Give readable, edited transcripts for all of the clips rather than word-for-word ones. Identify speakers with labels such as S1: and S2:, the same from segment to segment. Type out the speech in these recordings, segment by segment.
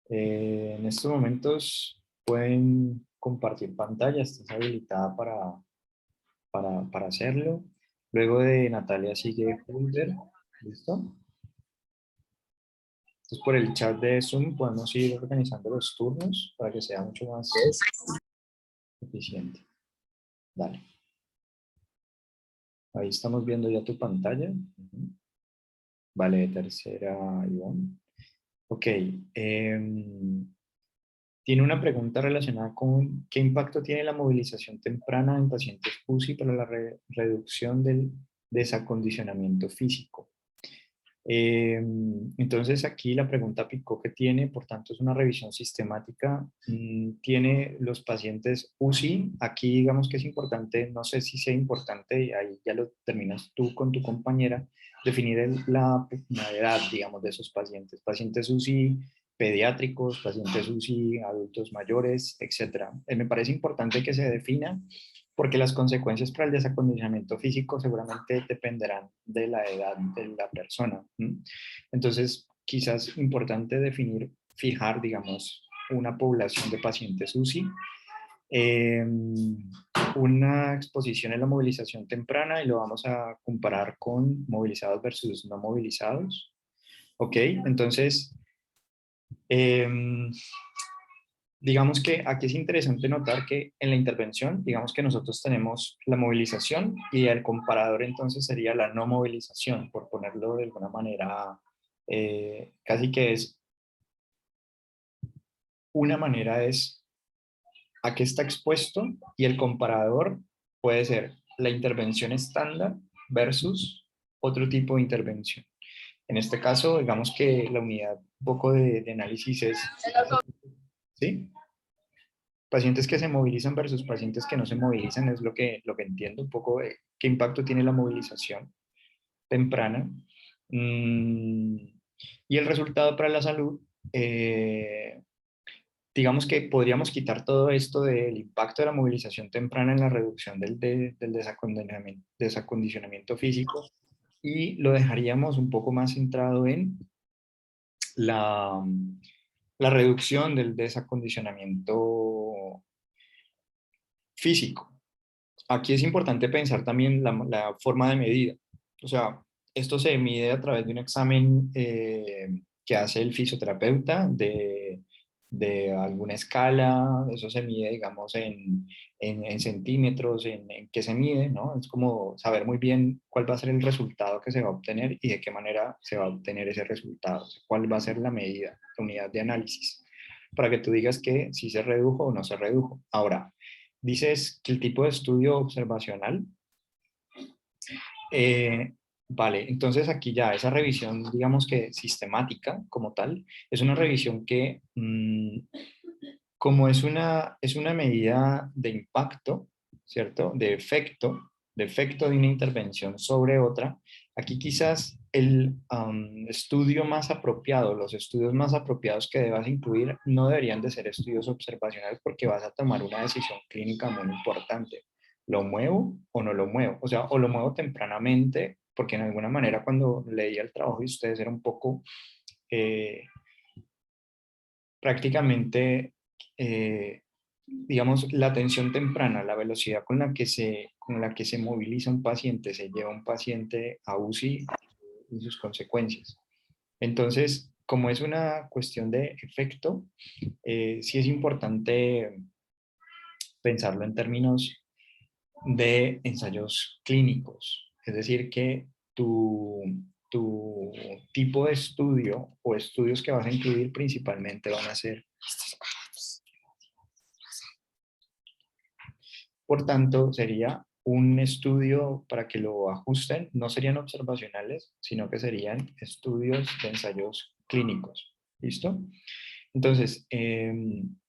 S1: En estos momentos pueden compartir pantalla, estás habilitada para hacerlo. Luego de Natalia sigue Hulber, ¿listo? Entonces por el chat de Zoom podemos ir organizando los turnos para que sea mucho más eficiente. Dale. Ahí estamos viendo ya tu pantalla. Vale, tercera, Ivonne. Ok. Tiene una pregunta relacionada con qué impacto tiene la movilización temprana en pacientes UCI para la reducción del desacondicionamiento físico. Entonces aquí la pregunta picó que tiene, por tanto es una revisión sistemática, tiene los pacientes UCI, aquí digamos que es importante, no sé si sea importante, ahí ya lo terminas tú con tu compañera, definir la edad, digamos, de esos pacientes, pacientes UCI pediátricos, pacientes UCI, adultos mayores, etc. Me parece importante que se defina porque las consecuencias para el desacondicionamiento físico seguramente dependerán de la edad de la persona. Entonces, quizás es importante definir, fijar, digamos, una población de pacientes UCI, una exposición en la movilización temprana y lo vamos a comparar con movilizados versus no movilizados. Ok, entonces, digamos que aquí es interesante notar que en la intervención, digamos que nosotros tenemos la movilización y el comparador entonces sería la no movilización, por ponerlo de alguna manera, casi que es, una manera es a qué está expuesto y el comparador puede ser la intervención estándar versus otro tipo de intervención. En este caso, digamos que la unidad un poco de análisis es, ¿sí? Pacientes que se movilizan versus pacientes que no se movilizan es lo que entiendo un poco de qué impacto tiene la movilización temprana. Y el resultado para la salud, digamos que podríamos quitar todo esto del impacto de la movilización temprana en la reducción del desacondicionamiento físico y lo dejaríamos un poco más centrado en la, la reducción del desacondicionamiento físico. Aquí es importante pensar también la forma de medida. O sea, esto se mide a través de un examen que hace el fisioterapeuta de alguna escala. Eso se mide, digamos, en centímetros, en qué se mide, ¿no? Es como saber muy bien cuál va a ser el resultado que se va a obtener y de qué manera se va a obtener ese resultado. O sea, cuál va a ser la medida, la unidad de análisis, para que tú digas que si se redujo o no se redujo. Ahora, dices que el tipo de estudio observacional, eh, vale, entonces aquí ya esa revisión, digamos que sistemática como tal, es una revisión que, como es una medida de impacto, ¿cierto? De efecto de una intervención sobre otra, aquí quizás el estudio más apropiado, los estudios más apropiados que debas incluir no deberían de ser estudios observacionales porque vas a tomar una decisión clínica muy importante. ¿Lo muevo o no lo muevo? O sea, o lo muevo tempranamente, porque en alguna manera cuando leía el trabajo de ustedes era un poco eh, prácticamente digamos, la atención temprana, la velocidad con la que se moviliza un paciente, se lleva un paciente a UCI y sus consecuencias. Entonces, como es una cuestión de efecto, sí es importante pensarlo en términos de ensayos clínicos. Es decir, que tu tipo de estudio o estudios que vas a incluir principalmente van a ser. Por tanto, sería un estudio para que lo ajusten, no serían observacionales, sino que serían estudios de ensayos clínicos. ¿Listo? Entonces, en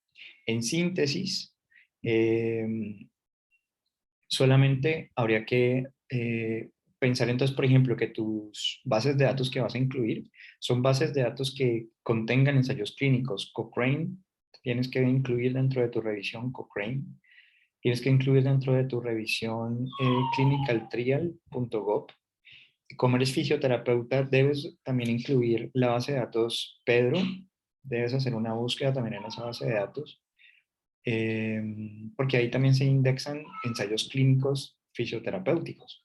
S1: síntesis, solamente habría que pensar entonces, por ejemplo, que tus bases de datos que vas a incluir son bases de datos que contengan ensayos clínicos. Cochrane, tienes que incluir dentro de tu revisión Cochrane. Tienes que incluir dentro de tu revisión clinicaltrial.gov. Como eres fisioterapeuta, debes también incluir la base de datos Pedro, debes hacer una búsqueda también en esa base de datos, porque ahí también se indexan ensayos clínicos fisioterapéuticos.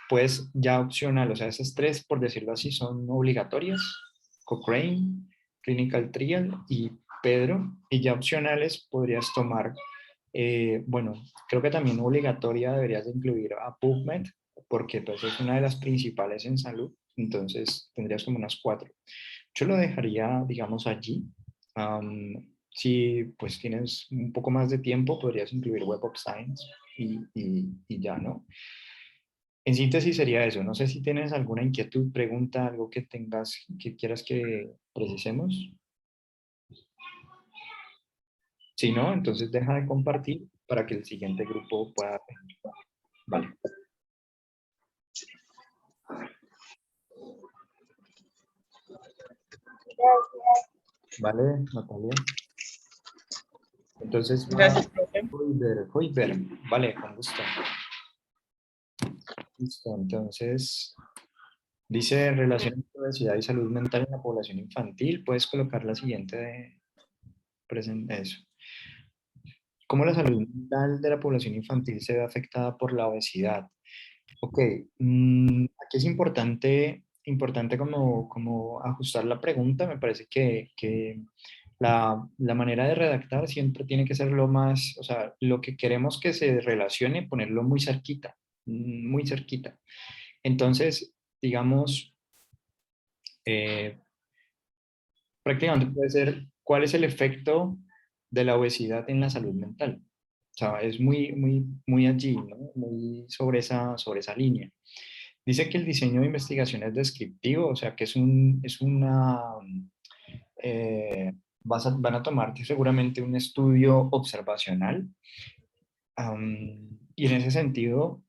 S1: Pues ya opcional, o sea, esas tres, por decirlo así, son obligatorias: Cochrane, Clinical Trial y Pedro, y ya opcionales podrías tomar, bueno, creo que también obligatoria deberías de incluir a PubMed, porque pues es una de las principales en salud, entonces tendrías como unas cuatro. Yo lo dejaría, digamos, allí. Si pues tienes un poco más de tiempo, podrías incluir Web of Science y ya, ¿no? En síntesis sería eso. No sé si tienes alguna inquietud, pregunta, algo que tengas, que quieras que precisemos. Si no, entonces deja de compartir para que el siguiente grupo pueda ver. Vale. Vale, Natalia. Entonces va
S2: Gracias, profe.
S1: Hoiber. Vale, con gusto. Listo, entonces dice relación entre obesidad y salud mental en la población infantil. Puedes colocar la siguiente de eso. ¿Cómo la salud mental de la población infantil se ve afectada por la obesidad? Ok, aquí es importante como ajustar la pregunta. Me parece que la manera de redactar siempre tiene que ser lo más, o sea, lo que queremos que se relacione, ponerlo muy cerquita, muy cerquita. Entonces, digamos, eh, prácticamente puede ser cuál es el efecto de la obesidad en la salud mental. O sea, es muy allí, ¿no? Muy sobre esa línea. Dice que el diseño de investigación es descriptivo, o sea, que es una, eh, van a tomarte seguramente un estudio observacional. Y en ese sentido,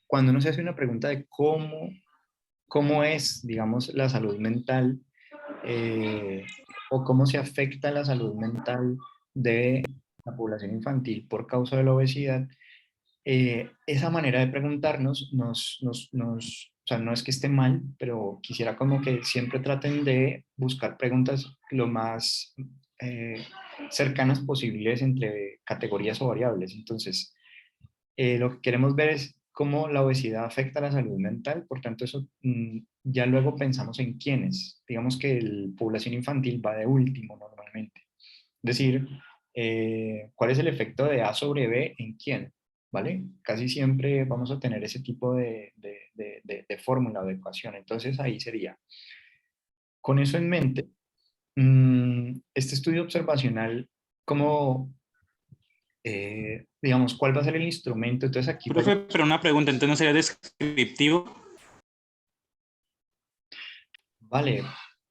S1: cuando uno se hace una pregunta de cómo es, digamos, la salud mental, eh, o cómo se afecta la salud mental de la población infantil por causa de la obesidad, esa manera de preguntarnos o sea, no es que esté mal, pero quisiera como que siempre traten de buscar preguntas lo más eh, cercanas posibles entre categorías o variables. Entonces, lo que queremos ver es cómo la obesidad afecta a la salud mental, por tanto eso ya luego pensamos en quiénes. Digamos que la población infantil va de último normalmente. Es decir, ¿cuál es el efecto de A sobre B en quién? ¿Vale? Casi siempre vamos a tener ese tipo de fórmula o de ecuación. Entonces ahí sería. Con eso en mente, este estudio observacional, ¿cómo, digamos, cuál va a ser el instrumento? Entonces aquí,
S2: Profe, pero una pregunta, entonces no sería descriptivo.
S1: vale,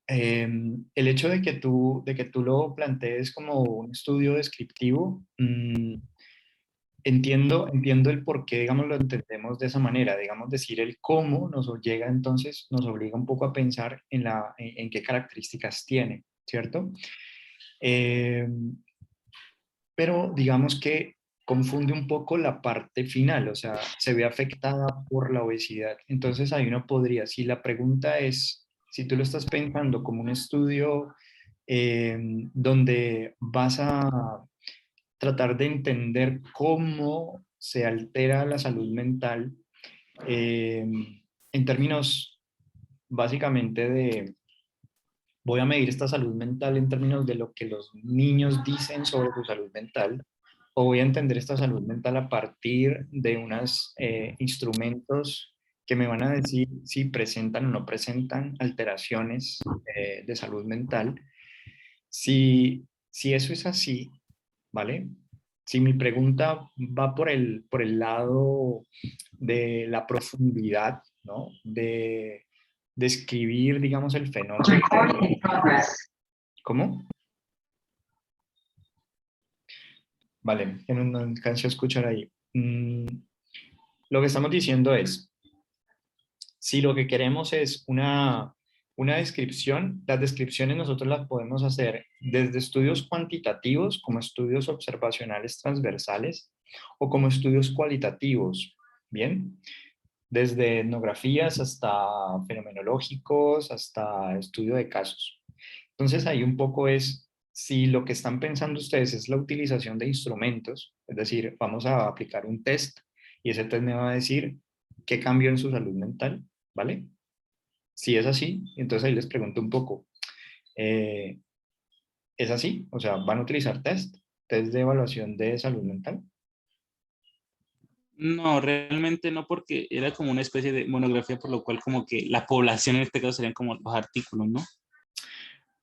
S1: el hecho de que tú lo plantees como un estudio descriptivo, entiendo el por qué, digamos, lo entendemos de esa manera. Digamos, decir el cómo nos llega, entonces nos obliga un poco a pensar en qué características tiene, ¿cierto? Eh, pero digamos que confunde un poco la parte final, o sea, se ve afectada por la obesidad. Entonces ahí uno podría, si la pregunta es, si tú lo estás pensando como un estudio donde vas a tratar de entender cómo se altera la salud mental eh, en términos básicamente de, voy a medir esta salud mental en términos de lo que los niños dicen sobre su salud mental, o voy a entender esta salud mental a partir de unos instrumentos que me van a decir si presentan o no presentan alteraciones de salud mental. Si eso es así, ¿vale? Si mi pregunta va por el lado de la profundidad, ¿no? De describir, digamos, el fenómeno. ¿Cómo? Vale, que no alcanzo a escuchar ahí. Lo que estamos diciendo es, si lo que queremos es una descripción, las descripciones nosotros las podemos hacer desde estudios cuantitativos, como estudios observacionales transversales, o como estudios cualitativos, ¿bien? desde etnografías hasta fenomenológicos, hasta estudio de casos. Entonces ahí un poco es si lo que están pensando ustedes es la utilización de instrumentos, es decir, vamos a aplicar un test y ese test me va a decir qué cambió en su salud mental, ¿vale? Si es así, entonces ahí les pregunto un poco, eh, ¿es así? O sea, ¿van a utilizar test de evaluación de salud mental?
S2: No, realmente no, porque era como una especie de monografía, por lo cual como que la población en este caso serían como los artículos, ¿no?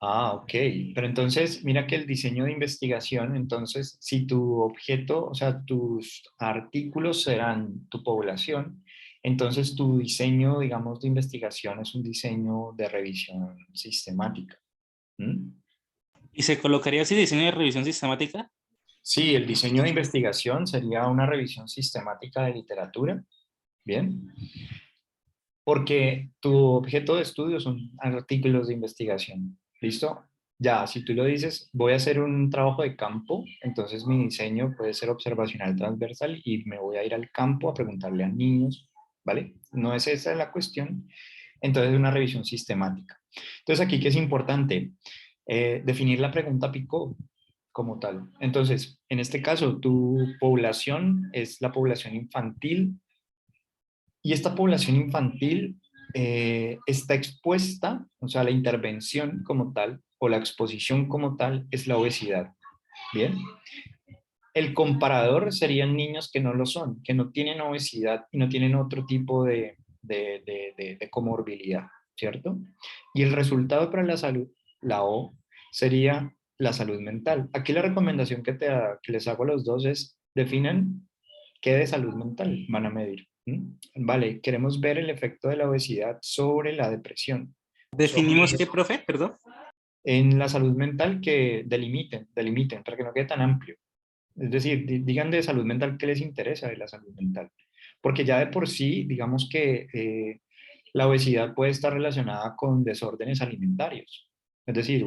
S1: Ah, ok. Pero entonces, mira que el diseño de investigación, entonces, si tu objeto, o sea, tus artículos serán tu población, entonces tu diseño, digamos, de investigación es un diseño de revisión sistemática. ¿Mm?
S2: ¿Y se colocaría así diseño de revisión sistemática?
S1: Sí, el diseño de investigación sería una revisión sistemática de literatura, ¿bien? Porque tu objeto de estudio son artículos de investigación. ¿Listo? Ya, si tú lo dices, voy a hacer un trabajo de campo, entonces mi diseño puede ser observacional transversal y me voy a ir al campo a preguntarle a niños, ¿vale? No es esa la cuestión. Entonces, una revisión sistemática. Entonces, aquí, ¿qué es importante? Definir la pregunta PICO como tal. Entonces, en este caso, tu población es la población infantil y esta población infantil está expuesta, o sea, la intervención como tal o la exposición como tal es la obesidad. Bien. El comparador serían niños que no lo son, que no tienen obesidad y no tienen otro tipo de comorbilidad, ¿cierto? Y el resultado para la salud, la O, sería la salud mental. Aquí la recomendación que les hago a los dos es definan qué de salud mental van a medir. ¿Mm? Vale, queremos ver el efecto de la obesidad sobre la depresión,
S2: ¿Definimos qué, profe? Perdón.
S1: en la salud mental que delimiten, para que no quede tan amplio. Es decir, digan de salud mental qué les interesa de la salud mental. Porque ya de por sí, digamos que la obesidad puede estar relacionada con desórdenes alimentarios. Es decir,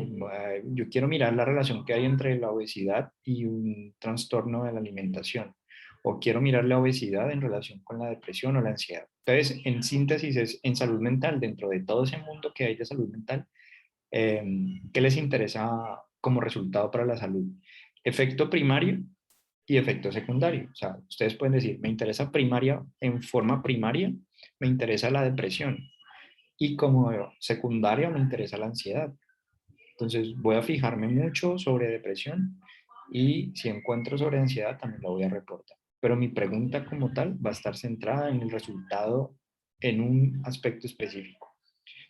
S1: yo quiero mirar la relación que hay entre la obesidad y un trastorno de la alimentación. O quiero mirar la obesidad en relación con la depresión o la ansiedad. Entonces, en síntesis, es en salud mental, dentro de todo ese mundo que hay de salud mental, eh, ¿qué les interesa como resultado para la salud? Efecto primario y efecto secundario. O sea, ustedes pueden decir, me interesa primaria, en forma primaria, me interesa la depresión y como secundaria me interesa la ansiedad. Entonces voy a fijarme mucho sobre depresión y si encuentro sobre ansiedad también lo voy a reportar. Pero mi pregunta como tal va a estar centrada en el resultado en un aspecto específico.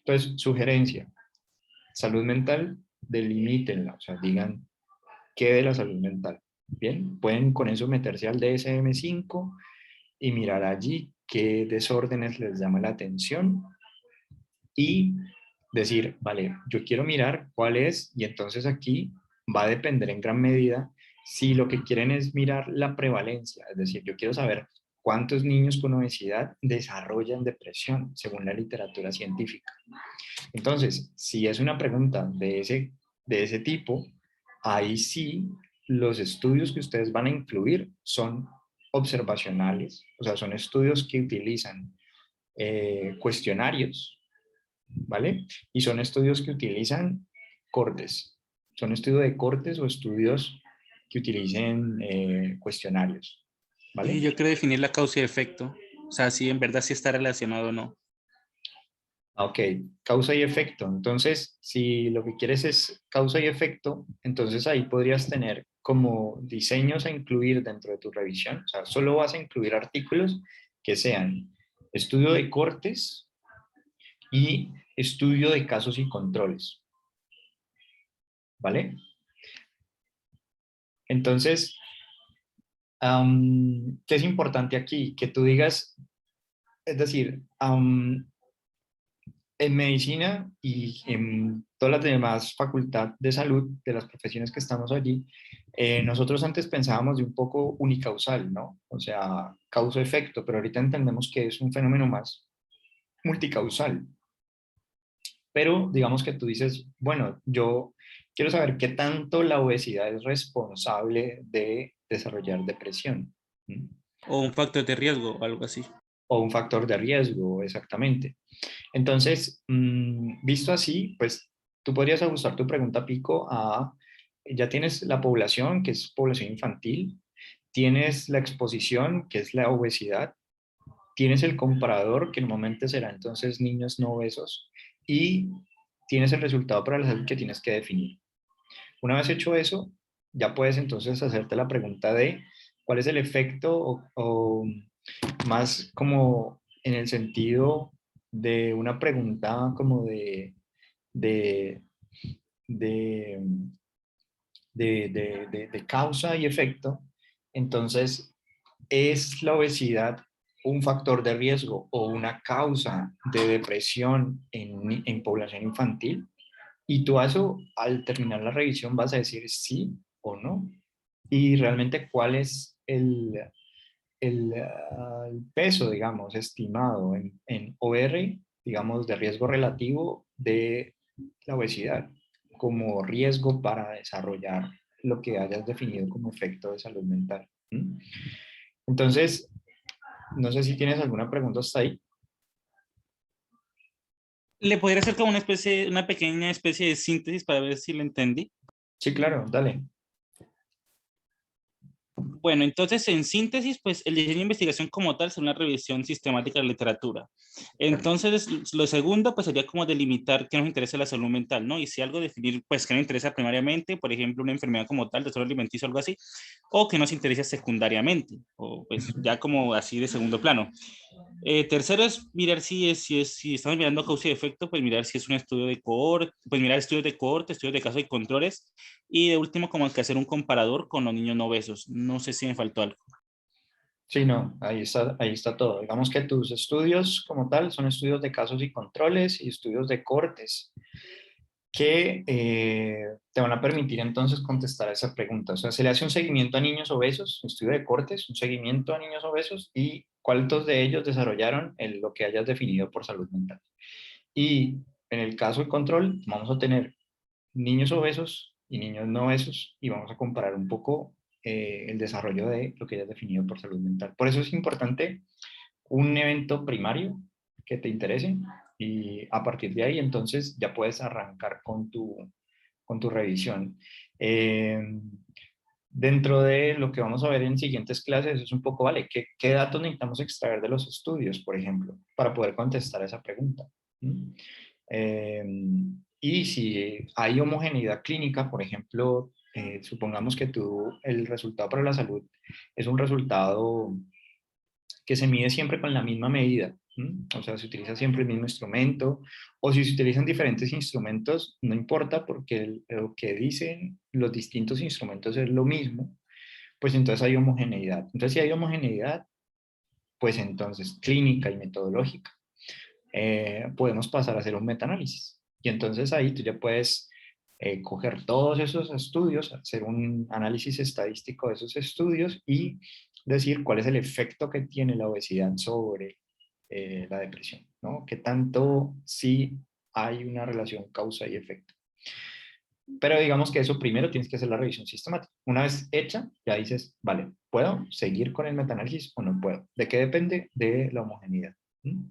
S1: Entonces, sugerencia, salud mental, delimítenla, o sea, digan qué de la salud mental. Bien, pueden con eso meterse al DSM-5 y mirar allí qué desórdenes les llama la atención y decir, vale, yo quiero mirar cuál es y entonces aquí va a depender en gran medida si lo que quieren es mirar la prevalencia, es decir, yo quiero saber cuántos niños con obesidad desarrollan depresión según la literatura científica. Entonces, si es una pregunta de ese tipo, ahí sí los estudios que ustedes van a incluir son observacionales, o sea, son estudios que utilizan cuestionarios, ¿vale? Y son estudios que utilizan cortes, son estudios de cortes o estudios que utilicen cuestionarios,
S2: Y
S1: ¿vale?
S2: yo quiero definir la causa y efecto. O sea, si en verdad sí está relacionado o no.
S1: Ok, causa y efecto. Entonces, si lo que quieres es causa y efecto, entonces ahí podrías tener como diseños a incluir dentro de tu revisión. O sea, solo vas a incluir artículos que sean estudio de cortes y estudio de casos y controles. ¿Vale? Entonces, ¿qué es importante aquí? Que tú digas, es decir, en medicina y en todas las demás facultad de salud de las profesiones que estamos allí, nosotros antes pensábamos de un poco unicausal, ¿no? O sea, causa-efecto, pero ahorita entendemos que es un fenómeno más multicausal. Pero digamos que tú dices, bueno, yo quiero saber qué tanto la obesidad es responsable de desarrollar depresión. ¿Mm?
S2: O un factor de riesgo o algo así.
S1: o un factor de riesgo, exactamente. Entonces, visto así, pues tú podrías ajustar tu pregunta pico a, ya tienes la población, que es población infantil, tienes la exposición, que es la obesidad, tienes el comparador, que normalmente será entonces niños no obesos, y tienes el resultado para la salud que tienes que definir. Una vez hecho eso, ya puedes entonces hacerte la pregunta de cuál es el efecto o más como en el sentido de una pregunta como de, de, de causa y efecto. Entonces, ¿es la obesidad un factor de riesgo o una causa de depresión en población infantil? Y tú eso, al terminar la revisión, vas a decir sí o no. Y realmente cuál es el peso, digamos, estimado en OR, digamos, de riesgo relativo de la obesidad como riesgo para desarrollar lo que hayas definido como efecto de salud mental. ¿Mm? Entonces, no sé si tienes alguna pregunta hasta ahí.
S2: ¿Le podría hacer como una especie, una pequeña especie de síntesis para ver si lo entendí?
S1: Sí, claro, dale.
S2: Bueno, entonces en síntesis, pues el diseño de investigación como tal es una revisión sistemática de la literatura. Entonces, lo segundo, pues sería como delimitar qué nos interesa la salud mental, ¿no? Y si algo definir, pues qué nos interesa primariamente, por ejemplo, una enfermedad como tal, desorden alimenticio o algo así, o qué nos interesa secundariamente, o pues ya como así de segundo plano. Tercero es mirar si estamos mirando causa y efecto, pues mirar si es un estudio de cohorte, pues mirar estudios de cohorte, estudios de casos y controles. Y de último, como que hacer un comparador con los niños no obesos. No sé si me faltó algo.
S1: Sí, no, ahí está todo. Digamos que tus estudios como tal son estudios de casos y controles y estudios de cortes que te van a permitir entonces contestar a esa pregunta. O sea, se le hace un seguimiento a niños obesos, un estudio de cortes, un seguimiento a niños obesos y cuántos de ellos desarrollaron lo que hayas definido por salud mental. Y en el caso de control, vamos a tener niños obesos y niños no obesos y vamos a comparar un poco el desarrollo de lo que hayas definido por salud mental. Por eso es importante un evento primario que te interese y a partir de ahí entonces ya puedes arrancar con tu revisión. Eh, Dentro de lo que vamos a ver en siguientes clases es un poco, vale, ¿qué datos necesitamos extraer de los estudios, por ejemplo, para poder contestar esa pregunta? ¿Mm? Eh, y si hay homogeneidad clínica, por ejemplo, supongamos que el resultado para la salud es un resultado que se mide siempre con la misma medida. O sea, se utiliza siempre el mismo instrumento, o si se utilizan diferentes instrumentos, no importa porque lo que dicen los distintos instrumentos es lo mismo, pues entonces hay homogeneidad. Entonces, si hay homogeneidad, pues entonces clínica y metodológica, podemos pasar a hacer un metaanálisis. Y entonces ahí tú ya puedes coger todos esos estudios, hacer un análisis estadístico de esos estudios y decir cuál es el efecto que tiene la obesidad sobre la depresión, ¿no? ¿Qué tanto sí hay una relación causa y efecto? Pero digamos que eso primero tienes que hacer la revisión sistemática. Una vez hecha, ya dices, vale, ¿puedo seguir con el metaanálisis o no puedo? ¿De qué depende? De la homogeneidad. ¿Mm?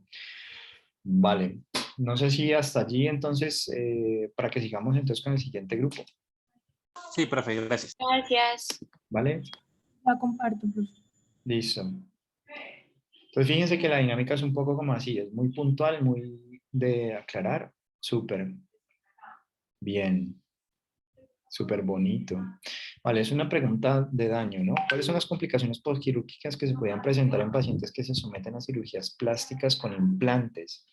S1: Vale, no sé si hasta allí entonces, para que sigamos entonces con el siguiente grupo,
S2: Sí, profe, gracias.
S3: Gracias.
S1: ¿vale?
S3: La comparto, profe.
S1: Listo. Entonces fíjense que la dinámica es un poco como así, es muy puntual, muy de aclarar, súper bien, súper bonito. Vale, es una pregunta de daño, ¿no? ¿Cuáles son las complicaciones postquirúrgicas que se podían presentar en pacientes que se someten a cirugías plásticas con implantes?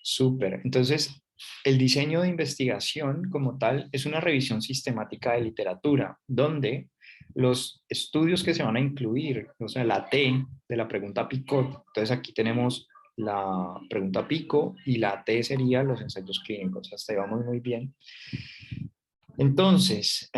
S1: Súper. Entonces, el diseño de investigación como tal es una revisión sistemática de literatura, donde los estudios que se van a incluir, o sea, la T de la pregunta PICOT, entonces aquí tenemos la pregunta PICO y la T sería los ensayos clínicos, hasta ahí vamos muy bien. Entonces,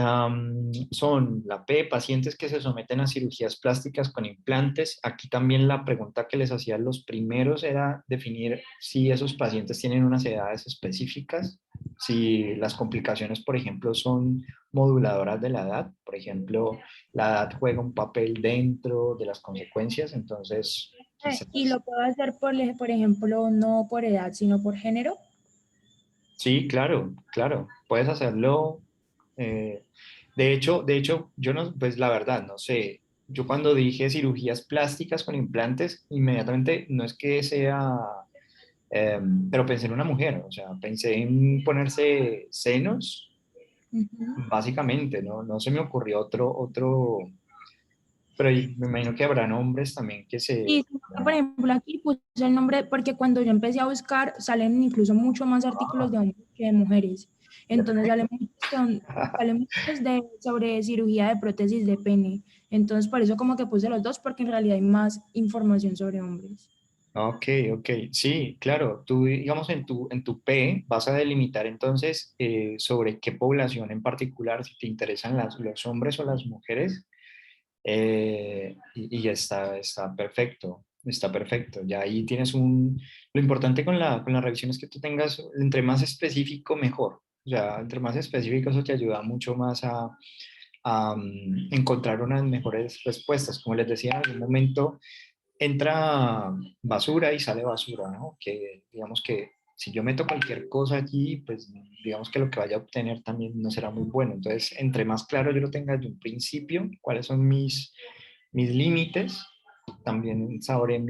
S1: son la P, pacientes que se someten a cirugías plásticas con implantes. Aquí también la pregunta que les hacía los primeros era definir si esos pacientes tienen unas edades específicas, si las complicaciones, por ejemplo, son moduladoras de la edad. Por ejemplo, la edad juega un papel dentro de las consecuencias. Entonces, quizás.
S3: Y lo puedo hacer por ejemplo, no por edad, sino por género.
S1: Sí, claro, claro, puedes hacerlo. eh, de hecho, yo no, pues la verdad, no sé, yo cuando dije cirugías plásticas con implantes, inmediatamente no es que sea, pero pensé en una mujer, o sea, pensé en ponerse senos,
S3: Ujú.
S1: básicamente, ¿no? No se me ocurrió pero me imagino que habrán hombres también que se...
S3: Y por ejemplo, aquí puse el nombre porque cuando yo empecé a buscar salen incluso mucho más artículos de hombres que de mujeres. Entonces salen muchos sobre cirugía de prótesis de pene. Entonces por eso como que puse los dos porque en realidad hay más información sobre hombres.
S1: Ok, ok, sí, claro. Tú, digamos, en tu P vas a delimitar entonces sobre qué población en particular, si te interesan los hombres o las mujeres, y ya está perfecto, está perfecto. Ya ahí tienes lo importante con la revisión es que tú tengas, entre más específico, mejor. O sea, entre más específico, eso te ayuda mucho más a encontrar unas mejores respuestas. Como les decía, en algún momento entra basura y sale basura, ¿no? Que digamos que si yo meto cualquier cosa allí, pues digamos que lo que vaya a obtener también no será muy bueno. Entonces, entre más claro yo lo tenga desde un principio, cuáles son mis límites, también sabré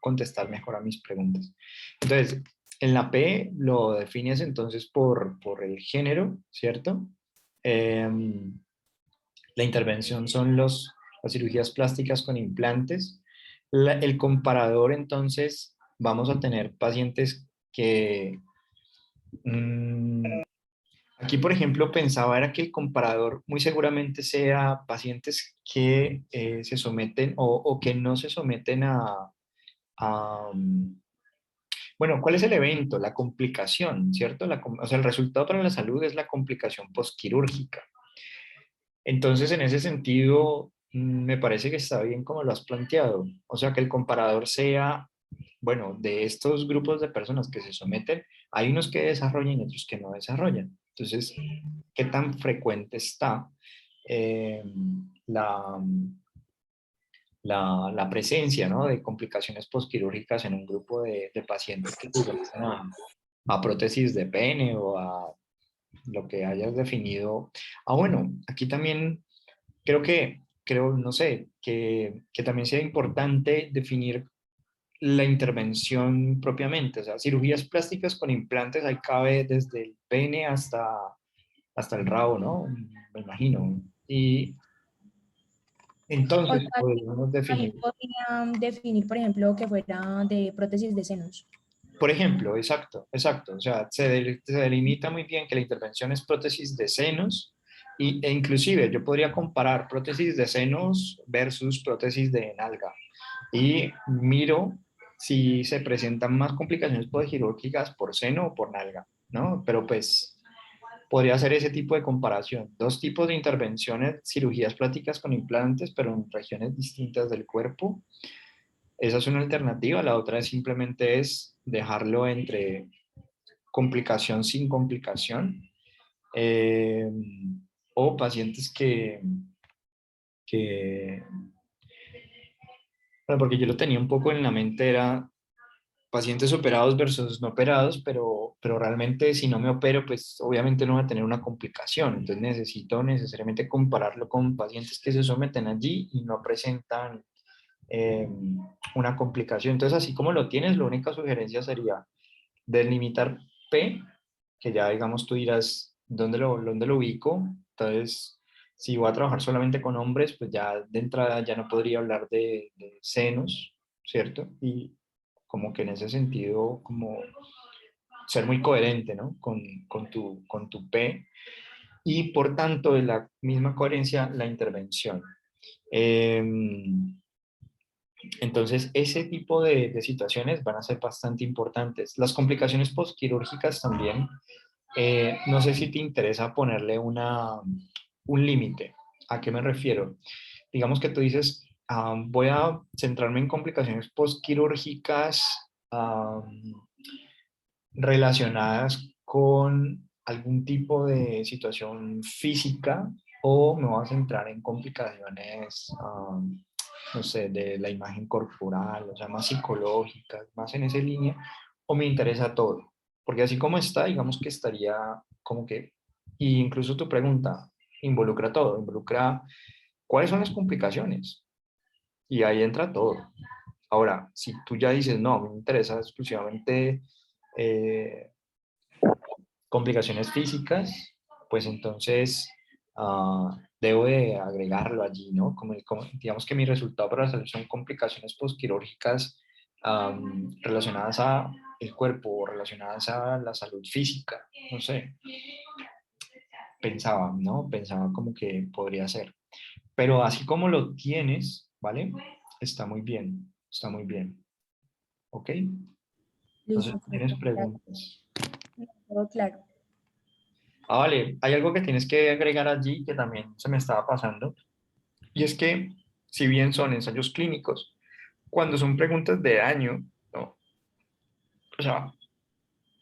S1: contestar mejor a mis preguntas. Entonces, en la P lo defines entonces por el género, ¿cierto? La intervención son las cirugías plásticas con implantes. El comparador, entonces, vamos a tener pacientes que... mm, aquí, por ejemplo, pensaba era que el comparador muy seguramente sea pacientes que se someten o que no se someten a bueno, ¿cuál es el evento? La complicación, ¿cierto? O sea, el resultado para la salud es la complicación postquirúrgica. Entonces, en ese sentido, me parece que está bien como lo has planteado. O sea, que el comparador sea, bueno, de estos grupos de personas que se someten, hay unos que desarrollan y otros que no desarrollan. Entonces, ¿qué tan frecuente está eh, la, la presencia, ¿no? De complicaciones postquirúrgicas en un grupo de pacientes que se someten a prótesis de pene o a lo que hayas definido? Ah, bueno, aquí también no sé, que también sea importante definir la intervención propiamente. O sea, cirugías plásticas con implantes, ahí cabe desde el pene hasta el rabo, ¿no? Me imagino. Y
S3: O
S1: entonces
S3: sea,
S1: podríamos
S3: también
S1: definir,
S3: podría definir, por ejemplo, que fuera de prótesis de senos.
S1: por ejemplo, exacto, exacto. O sea, se delimita muy bien que la intervención es prótesis de senos e inclusive yo podría comparar prótesis de senos versus prótesis de nalga y miro si se presentan más complicaciones quirúrgicas por seno o por nalga, ¿no? Pero pues podría hacer ese tipo de comparación. Dos tipos de intervenciones, cirugías plásticas con implantes, pero en regiones distintas del cuerpo. Esa es una alternativa. La otra es simplemente es dejarlo entre complicación sin complicación. eh, o pacientes que, bueno, porque yo lo tenía un poco en la mente, era pacientes operados versus no operados, pero realmente si no me opero, pues obviamente no va a tener una complicación. Entonces necesito necesariamente compararlo con pacientes que se someten allí y no presentan eh, una complicación. Entonces, así como lo tienes, la única sugerencia sería delimitar P, que ya digamos tú dirás dónde lo ubico. Entonces, si voy a trabajar solamente con hombres, pues ya de entrada ya no podría hablar de senos, ¿cierto? Y como que en ese sentido, como ser muy coherente, ¿no? Con tu P y por tanto, de la misma coherencia, la intervención. Entonces, ese tipo de situaciones van a ser bastante importantes. Las complicaciones postquirúrgicas también, no sé si te interesa ponerle un límite. ¿A qué me refiero? Digamos que tú dices, voy a centrarme en complicaciones postquirúrgicas relacionadas con algún tipo de situación física o me voy a centrar en complicaciones no sé, de la imagen corporal, o sea, más psicológicas, más en esa línea, o me interesa todo? Porque así como está, digamos que estaría como que, y incluso tu pregunta involucra todo, involucra cuáles son las complicaciones, y ahí entra todo. Ahora, si tú ya dices, no, me interesa exclusivamente eh, complicaciones físicas, pues entonces debo de agregarlo allí, ¿no? Digamos que mi resultado para la salud son complicaciones postquirúrgicas relacionadas a el cuerpo o relacionadas a la salud física, no sé, pensaba, ¿no? Pensaba como que podría ser. Pero así como lo tienes, ¿vale? Está muy bien, está muy bien, ¿ok? Entonces,
S3: Listo,
S1: ¿tienes
S3: profe.
S1: preguntas?
S3: Todo claro.
S1: Vale, hay algo que tienes que agregar allí que también se me estaba pasando, y es que si bien son ensayos clínicos, cuando son preguntas de daño, ¿no? O sea,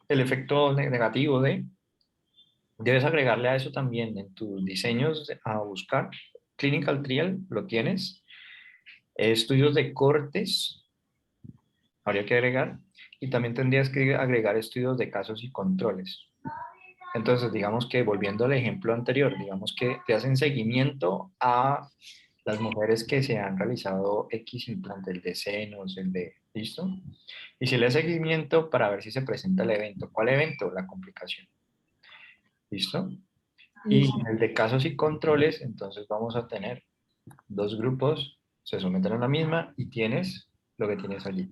S1: el efecto negativo debes agregarle a eso también en tus diseños a buscar. Clinical trial, lo tienes. Estudios de cortes, habría que agregar. Y también tendrías que agregar estudios de casos y controles. Entonces, digamos que volviendo al ejemplo anterior, digamos que te hacen seguimiento a las mujeres que se han realizado X implante, el de senos, el de, ¿listo? Y si le hace seguimiento para ver si se presenta el evento. ¿Cuál evento? La complicación. ¿Listo? Y
S3: Listo.
S1: en el de casos y controles, entonces vamos a tener dos grupos, se someten a la misma y tienes lo que tienes allí.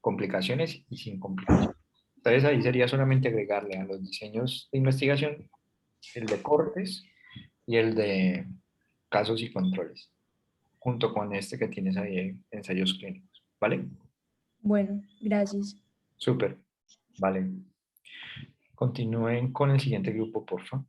S1: Complicaciones y sin complicaciones. Entonces ahí sería solamente agregarle a los diseños de investigación el de cortes y el de casos y controles, junto con este que tienes ahí en ensayos clínicos. ¿Vale?
S3: Bueno, gracias.
S1: Súper. Vale. Continúen con el siguiente grupo, por favor.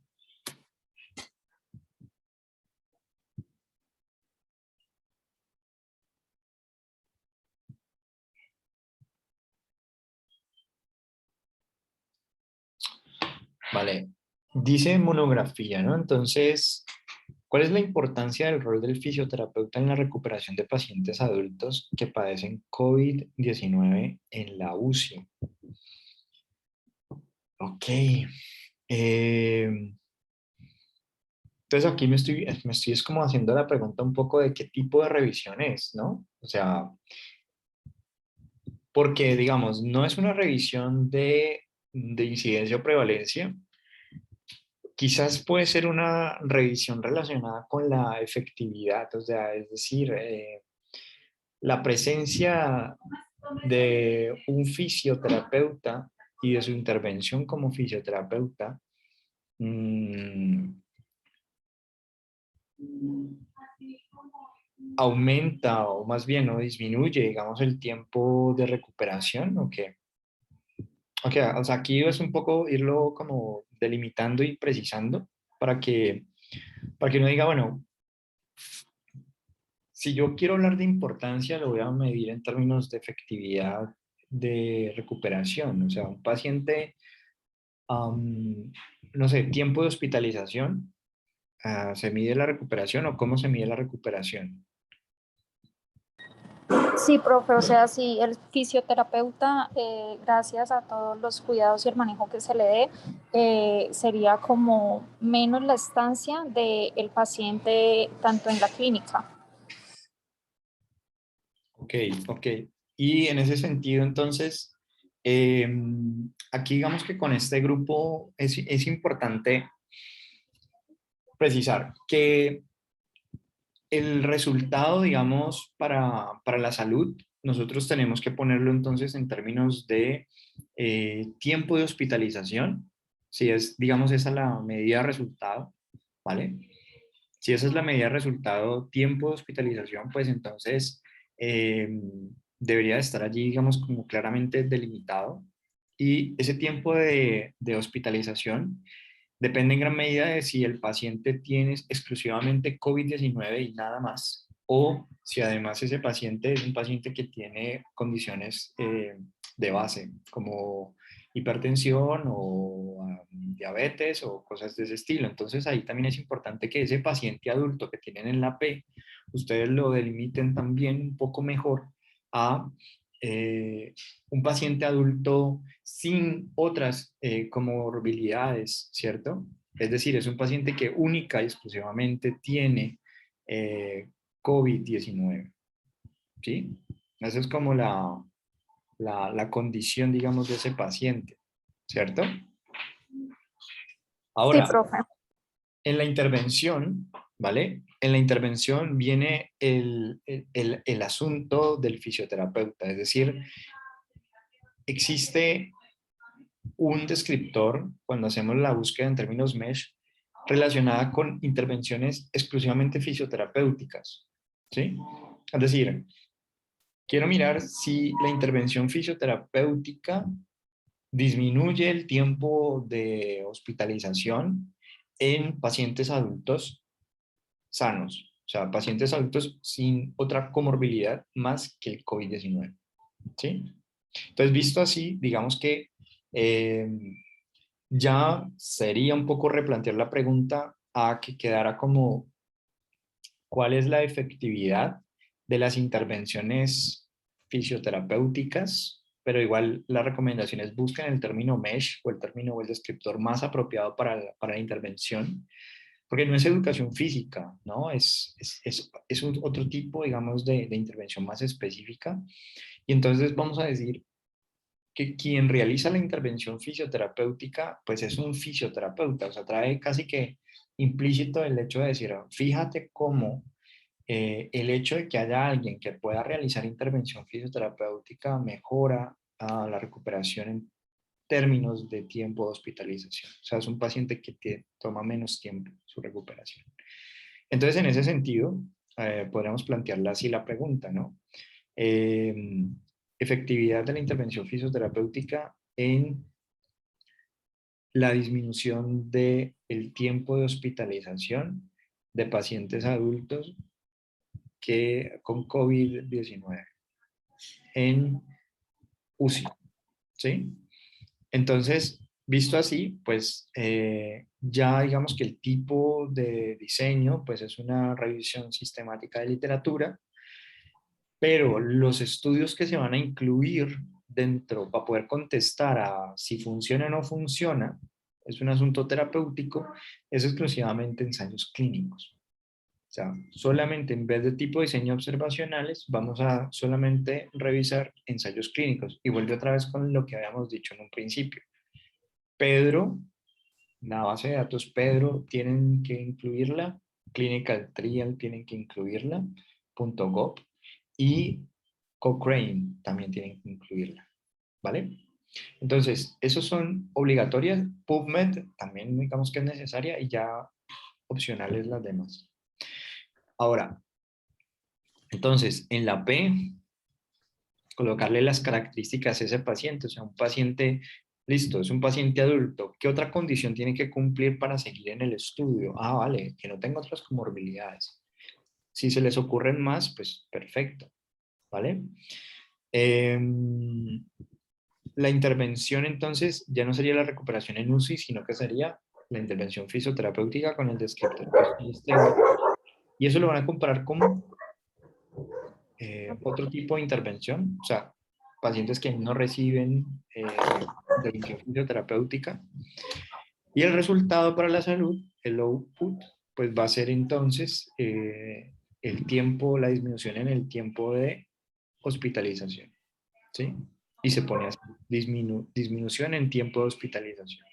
S1: Vale. Dice monografía, ¿no? Entonces, ¿cuál es la importancia del rol del fisioterapeuta en la recuperación de pacientes adultos que padecen COVID-19 en la UCI? Ok. Eh, entonces aquí me estoy es como haciendo la pregunta un poco de qué tipo de revisión es, ¿no? O sea, porque digamos, no es una revisión de incidencia o prevalencia, quizás puede ser una revisión relacionada con la efectividad, o sea, es decir, la presencia de un fisioterapeuta y de su intervención como fisioterapeuta mm, aumenta o más bien no disminuye, digamos, el tiempo de recuperación o qué. Ok, o sea, aquí es un poco irlo como delimitando y precisando para que uno diga, bueno, si yo quiero hablar de importancia, lo voy a medir en términos de efectividad de recuperación. O sea, un paciente, no sé, tiempo de hospitalización, ¿se mide la recuperación o cómo se mide la recuperación?
S4: Sí, profe, o sea, si el fisioterapeuta, gracias a todos los cuidados y el manejo que se le dé, sería como menos la estancia del paciente tanto en la clínica.
S1: Ok, ok. Y en ese sentido, entonces, aquí digamos que con este grupo es importante precisar que el resultado, digamos, para la salud, nosotros tenemos que ponerlo entonces en términos de tiempo de hospitalización, si es, digamos, esa la medida de resultado, ¿vale? Si esa es la medida de resultado, tiempo de hospitalización, pues entonces eh, debería de estar allí, digamos, como claramente delimitado. Y ese tiempo de hospitalización depende en gran medida de si el paciente tiene exclusivamente COVID-19 y nada más, o si además ese paciente es un paciente que tiene condiciones de base, como hipertensión o diabetes o cosas de ese estilo. Entonces ahí también es importante que ese paciente adulto que tienen en la P ustedes lo delimiten también un poco mejor a un paciente adulto sin otras comorbilidades, ¿cierto? Es decir, es un paciente que única y exclusivamente tiene COVID-19, ¿sí? Esa es como la condición, digamos, de ese paciente, ¿cierto?
S4: Sí,
S1: Ahora,
S4: profe.
S1: en la intervención, ¿vale? En la intervención viene el asunto del fisioterapeuta, es decir, existe un descriptor cuando hacemos la búsqueda en términos MESH relacionada con intervenciones exclusivamente fisioterapéuticas, ¿sí? Es decir, quiero mirar si la intervención fisioterapéutica disminuye el tiempo de hospitalización en pacientes adultos sanos, o sea, pacientes adultos sin otra comorbilidad más que el COVID-19, ¿sí? Entonces, visto así, digamos que eh, ya sería un poco replantear la pregunta a que quedara como, ¿cuál es la efectividad de las intervenciones fisioterapéuticas? Pero igual las recomendaciones buscan el término MESH o el término o el descriptor más apropiado para la intervención, porque no es educación física, ¿no? Es otro tipo, digamos, de intervención más específica. Y entonces vamos a decir que quien realiza la intervención fisioterapéutica, pues es un fisioterapeuta, o sea, trae casi que implícito el hecho de decir, fíjate cómo el hecho de que haya alguien que pueda realizar intervención fisioterapéutica mejora la recuperación en términos de tiempo de hospitalización. O sea, es un paciente que toma menos tiempo su recuperación. Entonces, en ese sentido, podríamos plantearla así la pregunta, ¿no? Efectividad de la intervención fisioterapéutica en la disminución del tiempo de hospitalización de pacientes adultos con COVID-19 en UCI, ¿sí? Entonces, visto así, pues ya digamos que el tipo de diseño pues es una revisión sistemática de literatura, pero los estudios que se van a incluir dentro para poder contestar a si funciona o no funciona, es un asunto terapéutico, es exclusivamente ensayos clínicos. O sea, solamente en vez de tipo de diseño observacionales, vamos a solamente revisar ensayos clínicos. Y vuelve otra vez con lo que habíamos dicho en un principio. Pedro, la base de datos Pedro, tienen que incluirla, Clinical Trial tienen que incluirla, .gov, y Cochrane también tienen que incluirla, ¿vale? Entonces, esos son obligatorias, PubMed también digamos que es necesaria y ya opcionales las demás. Ahora, entonces, en la P, colocarle las características a ese paciente, o sea, un paciente, listo, es un paciente adulto, ¿qué otra condición tiene que cumplir para seguir en el estudio? Ah, vale, que no tenga otras comorbilidades. Si se les ocurren más, pues perfecto, ¿vale? La intervención entonces ya no sería la recuperación en UCI, sino que sería la intervención fisioterapéutica con el descriptor que ustedes tengan. Y eso lo van a comparar con otro tipo de intervención, o sea, pacientes que no reciben intervención fisioterapéutica. Y el resultado para la salud, el output, pues va a ser entonces el tiempo, la disminución en el tiempo de hospitalización, ¿sí? Y se pone así, disminución en tiempo de hospitalización,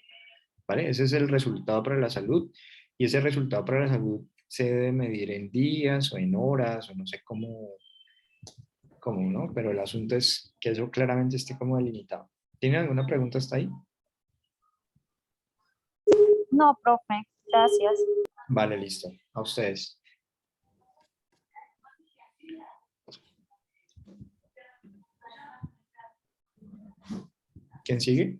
S1: ¿vale? Ese es el resultado para la salud, y ese resultado para la salud se debe medir en días o en horas, o no sé cómo, ¿no? Pero el asunto es que eso claramente esté como delimitado. ¿Tienen alguna pregunta hasta ahí?
S4: No, profe, gracias.
S1: Vale, listo. A ustedes. ¿Quién sigue?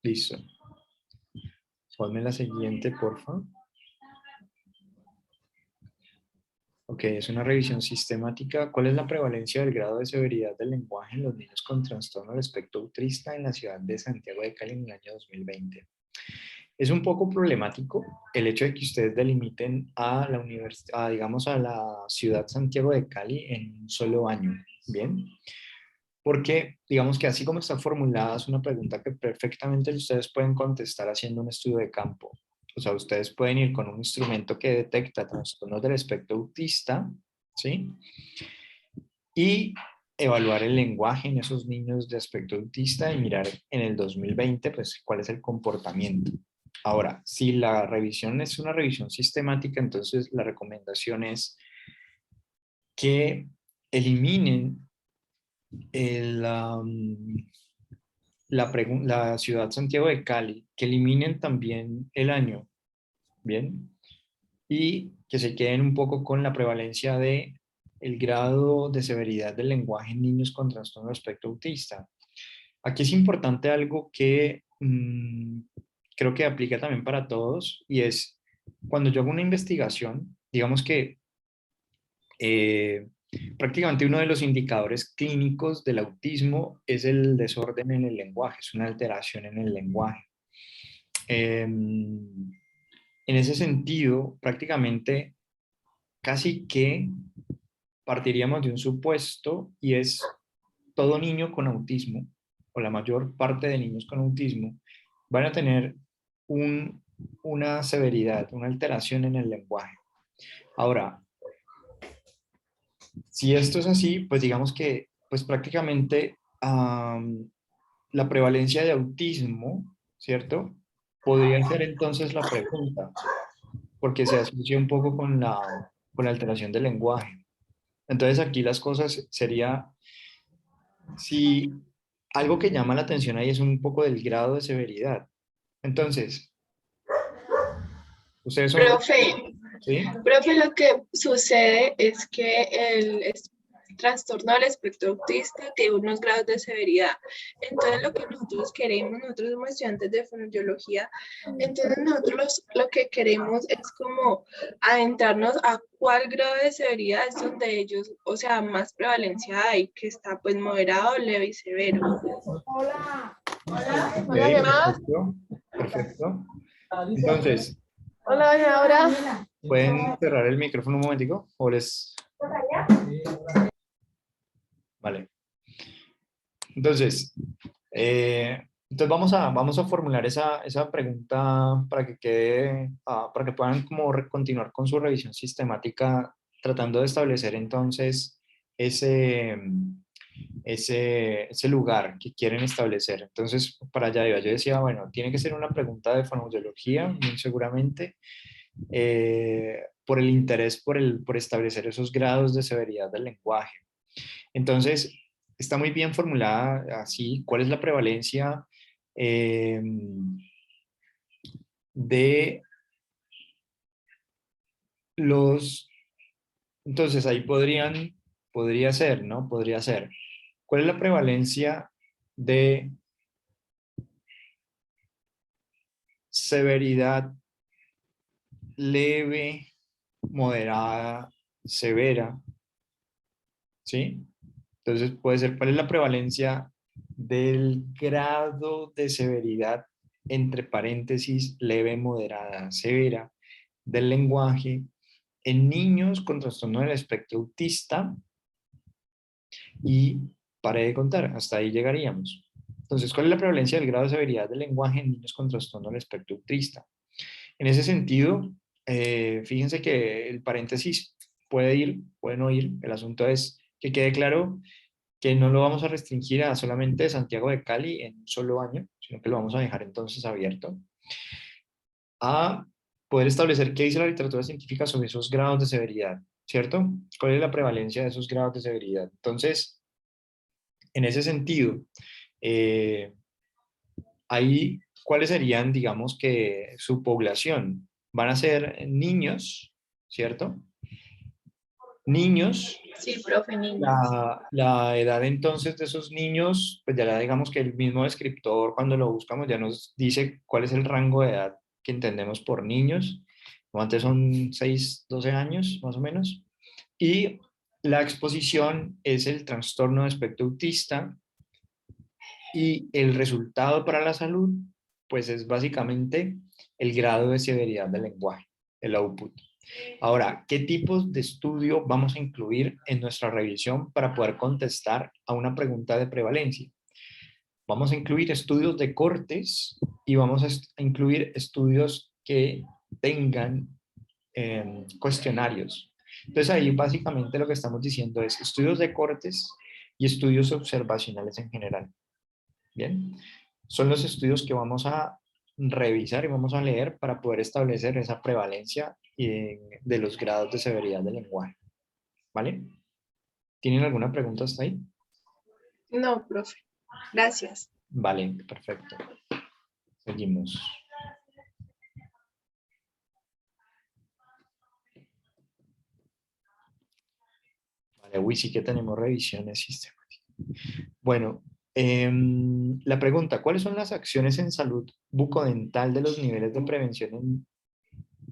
S1: Listo. Ponme la siguiente, por favor. Ok, es una revisión sistemática. ¿Cuál es la prevalencia del grado de severidad del lenguaje en los niños con trastorno del espectro autista en la ciudad de Santiago de Cali en el año 2020? Es un poco problemático el hecho de que ustedes delimiten a la universidad, digamos, a la ciudad Santiago de Cali en un solo año, ¿bien? Porque, digamos que así como está formulada, es una pregunta que perfectamente ustedes pueden contestar haciendo un estudio de campo. O sea, ustedes pueden ir con un instrumento que detecta trastornos del espectro autista, ¿sí? Y evaluar el lenguaje en esos niños de espectro autista y mirar en el 2020, pues, cuál es el comportamiento. Ahora, si la revisión es una revisión sistemática, entonces la recomendación es que eliminen la ciudad Santiago de Cali, que eliminen también el año, ¿bien? Y que se queden un poco con la prevalencia de el grado de severidad del lenguaje en niños con trastorno de espectro autista. Aquí es importante algo que creo que aplica también para todos, y es cuando yo hago una investigación, digamos que eh, prácticamente uno de los indicadores clínicos del autismo es el desorden en el lenguaje, es una alteración en el lenguaje. En ese sentido, prácticamente casi que partiríamos de un supuesto, y es todo niño con autismo, o la mayor parte de niños con autismo, van a tener una severidad, una alteración en el lenguaje. Ahora, si esto es así, pues digamos que pues prácticamente la prevalencia de autismo, ¿cierto? Podría ser entonces la pregunta, porque se asocia un poco con la alteración del lenguaje. Entonces aquí las cosas sería, si algo que llama la atención ahí es un poco del grado de severidad. Entonces, ustedes son,
S5: Profe,
S1: ¿sí?
S5: profe, lo que sucede es que el trastorno del espectro autista tiene unos grados de severidad. Entonces, lo que nosotros queremos, nosotros somos estudiantes de fonoaudiología, entonces nosotros lo que queremos es como adentrarnos a cuál grado de severidad es donde ellos, o sea, más prevalencia hay, que está pues moderado, leve y severo.
S6: Hola.
S1: Ok,
S6: Hola, llamadas.
S1: perfecto, perfecto. Entonces,
S6: Hola, doña Laura.
S1: ¿pueden cerrar el micrófono un momentico? ¿O les...? Vale. Entonces, vamos a formular esa pregunta para que quede, para que puedan como continuar con su revisión sistemática, tratando de establecer entonces ese lugar que quieren establecer. Entonces, para allá iba. Yo decía, bueno, tiene que ser una pregunta de fonoaudiología, muy seguramente, por el interés por establecer esos grados de severidad del lenguaje. Entonces, está muy bien formulada así. ¿Cuál es la prevalencia eh, de los... Entonces, ahí podría ser, ¿no? Podría ser. ¿Cuál es la prevalencia de severidad leve, moderada, severa? ¿Sí? Entonces, puede ser, ¿cuál es la prevalencia del grado de severidad, entre paréntesis, leve, moderada, severa, del lenguaje en niños con trastorno del espectro autista? Y paré de contar, hasta ahí llegaríamos. Entonces, ¿cuál es la prevalencia del grado de severidad del lenguaje en niños con trastorno del espectro autista? En ese sentido, fíjense que el paréntesis puede ir, puede no ir. El asunto es que quede claro que no lo vamos a restringir a solamente Santiago de Cali en un solo año, sino que lo vamos a dejar entonces abierto a poder establecer qué dice la literatura científica sobre esos grados de severidad, ¿cierto? ¿Cuál es la prevalencia de esos grados de severidad? Entonces, en ese sentido, eh, ahí, ¿cuáles serían, digamos, que su población? Van a ser niños, ¿cierto? Niños.
S5: Sí, profe, niños.
S1: La edad entonces de esos niños, pues ya digamos que el mismo descriptor cuando lo buscamos ya nos dice cuál es el rango de edad que entendemos por niños. Antes son 6, 12 años más o menos. Y la exposición es el trastorno de espectro autista, y el resultado para la salud pues es básicamente el grado de severidad del lenguaje, el output. Ahora, ¿qué tipos de estudio vamos a incluir en nuestra revisión para poder contestar a una pregunta de prevalencia? Vamos a incluir estudios de cortes y vamos a incluir estudios que tengan cuestionarios. Entonces ahí básicamente lo que estamos diciendo es estudios de cortes y estudios observacionales en general. Bien, son los estudios que vamos a revisar y vamos a leer para poder establecer esa prevalencia de los grados de severidad del lenguaje. ¿Vale? ¿Tienen alguna pregunta hasta ahí?
S5: No, profe. Gracias.
S1: Vale, perfecto. Seguimos. Vale, uy, sí que tenemos revisiones sistemáticas. Bueno, la pregunta, ¿cuáles son las acciones en salud bucodental de los niveles de prevención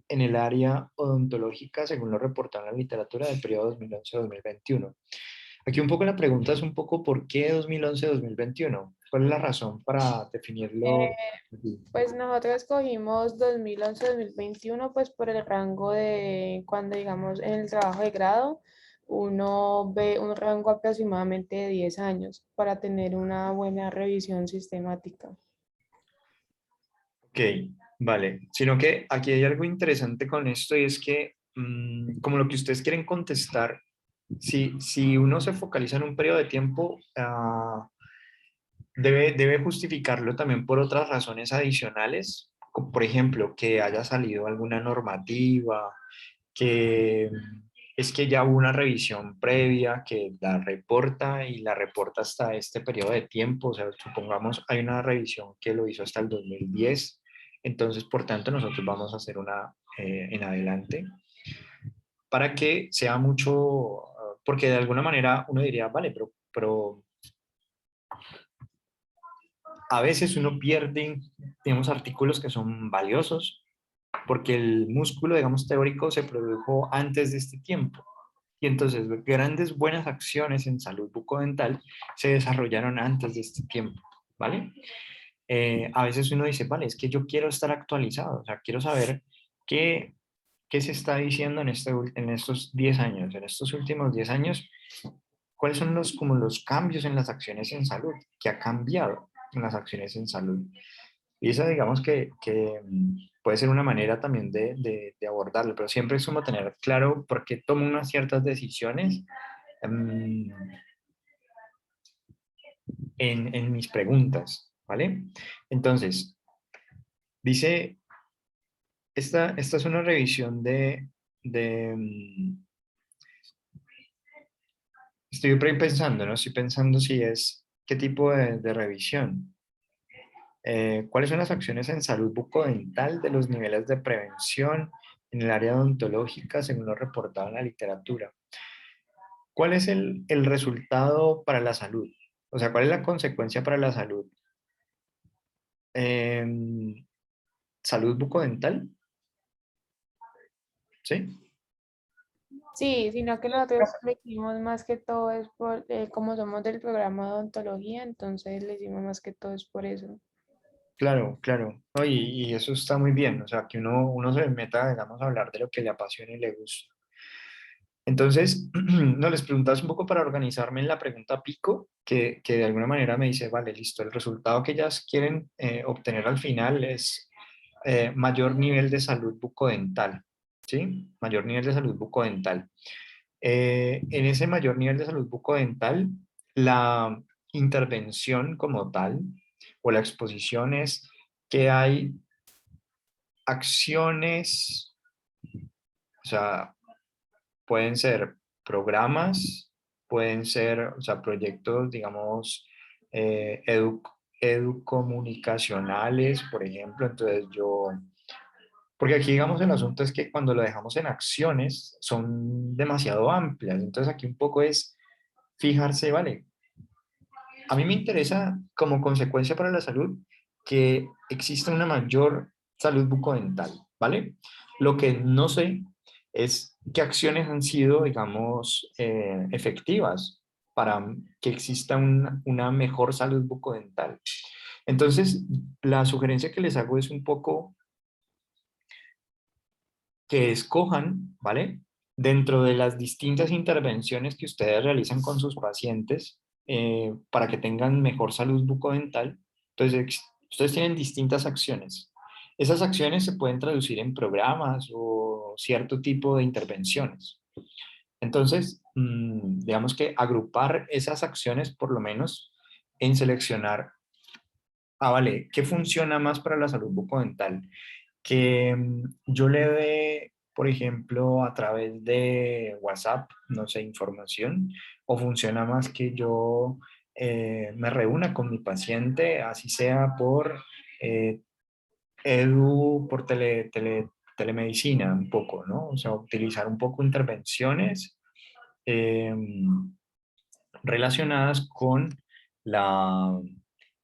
S1: en el área odontológica según lo reportado en la literatura del periodo 2011-2021? Aquí un poco la pregunta es un poco ¿por qué 2011-2021? ¿Cuál es la razón para definirlo?
S6: Pues nosotros escogimos 2011-2021 pues por el rango de cuando digamos en el trabajo de grado uno ve un rango aproximadamente de 10 años para tener una buena revisión sistemática.
S1: Ok, vale. Sino que aquí hay algo interesante con esto y es que como lo que ustedes quieren contestar, si uno se focaliza en un periodo de tiempo, debe justificarlo también por otras razones adicionales, como por ejemplo, que haya salido alguna normativa, que es que ya hubo una revisión previa que la reporta y la reporta hasta este periodo de tiempo, o sea, supongamos hay una revisión que lo hizo hasta el 2010, entonces por tanto nosotros vamos a hacer una en adelante para que sea mucho, porque de alguna manera uno diría, vale, pero a veces uno pierde, tenemos artículos que son valiosos porque el músculo, digamos, teórico se produjo antes de este tiempo. Y entonces grandes buenas acciones en salud bucodental se desarrollaron antes de este tiempo, ¿vale? A veces uno dice, vale, es que yo quiero estar actualizado, o sea, quiero saber qué se está diciendo en estos 10 años, en estos últimos 10 años, cuáles son como los cambios en las acciones en salud, qué ha cambiado en las acciones en salud. Y esa digamos que puede ser una manera también de abordarlo, pero siempre es como tener claro por qué tomo unas ciertas decisiones en mis preguntas, ¿vale? Entonces, dice, esta es una revisión estoy pensando, ¿no? Estoy pensando si es, ¿qué tipo de revisión? ¿Cuáles son las acciones en salud bucodental de los niveles de prevención en el área odontológica según lo reportado en la literatura? ¿Cuál es el resultado para la salud? O sea, ¿cuál es la consecuencia para la salud? ¿Salud bucodental? ¿Sí?
S6: Sí, sino que nosotros le hicimos más que todo es por, como somos del programa de odontología, entonces le hicimos más que todo es por eso.
S1: Claro, claro. No, y eso está muy bien. O sea, que uno se meta, digamos, a hablar de lo que le apasiona y le gusta. Entonces, no, les preguntas un poco para organizarme en la pregunta pico, que de alguna manera me dice, vale, listo, el resultado que ellas quieren obtener al final es mayor nivel de salud bucodental, ¿sí? Mayor nivel de salud bucodental. En ese mayor nivel de salud bucodental, la intervención como tal, o la exposición es que hay acciones, o sea, pueden ser programas, pueden ser, o sea, proyectos, digamos, educomunicacionales, por ejemplo. Entonces porque aquí, digamos, el asunto es que cuando lo dejamos en acciones son demasiado amplias. Entonces aquí un poco es fijarse, vale, a mí me interesa como consecuencia para la salud que exista una mayor salud bucodental, ¿vale? Lo que no sé es qué acciones han sido, digamos, efectivas para que exista una mejor salud bucodental. Entonces, la sugerencia que les hago es un poco que escojan, ¿vale? Dentro de las distintas intervenciones que ustedes realizan con sus pacientes para que tengan mejor salud bucodental. Entonces, ustedes tienen distintas acciones. Esas acciones se pueden traducir en programas o cierto tipo de intervenciones. Entonces, digamos que agrupar esas acciones por lo menos en seleccionar, vale, ¿qué funciona más para la salud bucodental? Que yo le dé, por ejemplo, a través de WhatsApp, no sé, información, o funciona más que yo me reúna con mi paciente, así sea por eh, por telemedicina un poco, ¿no? O sea, utilizar un poco intervenciones eh, relacionadas con la,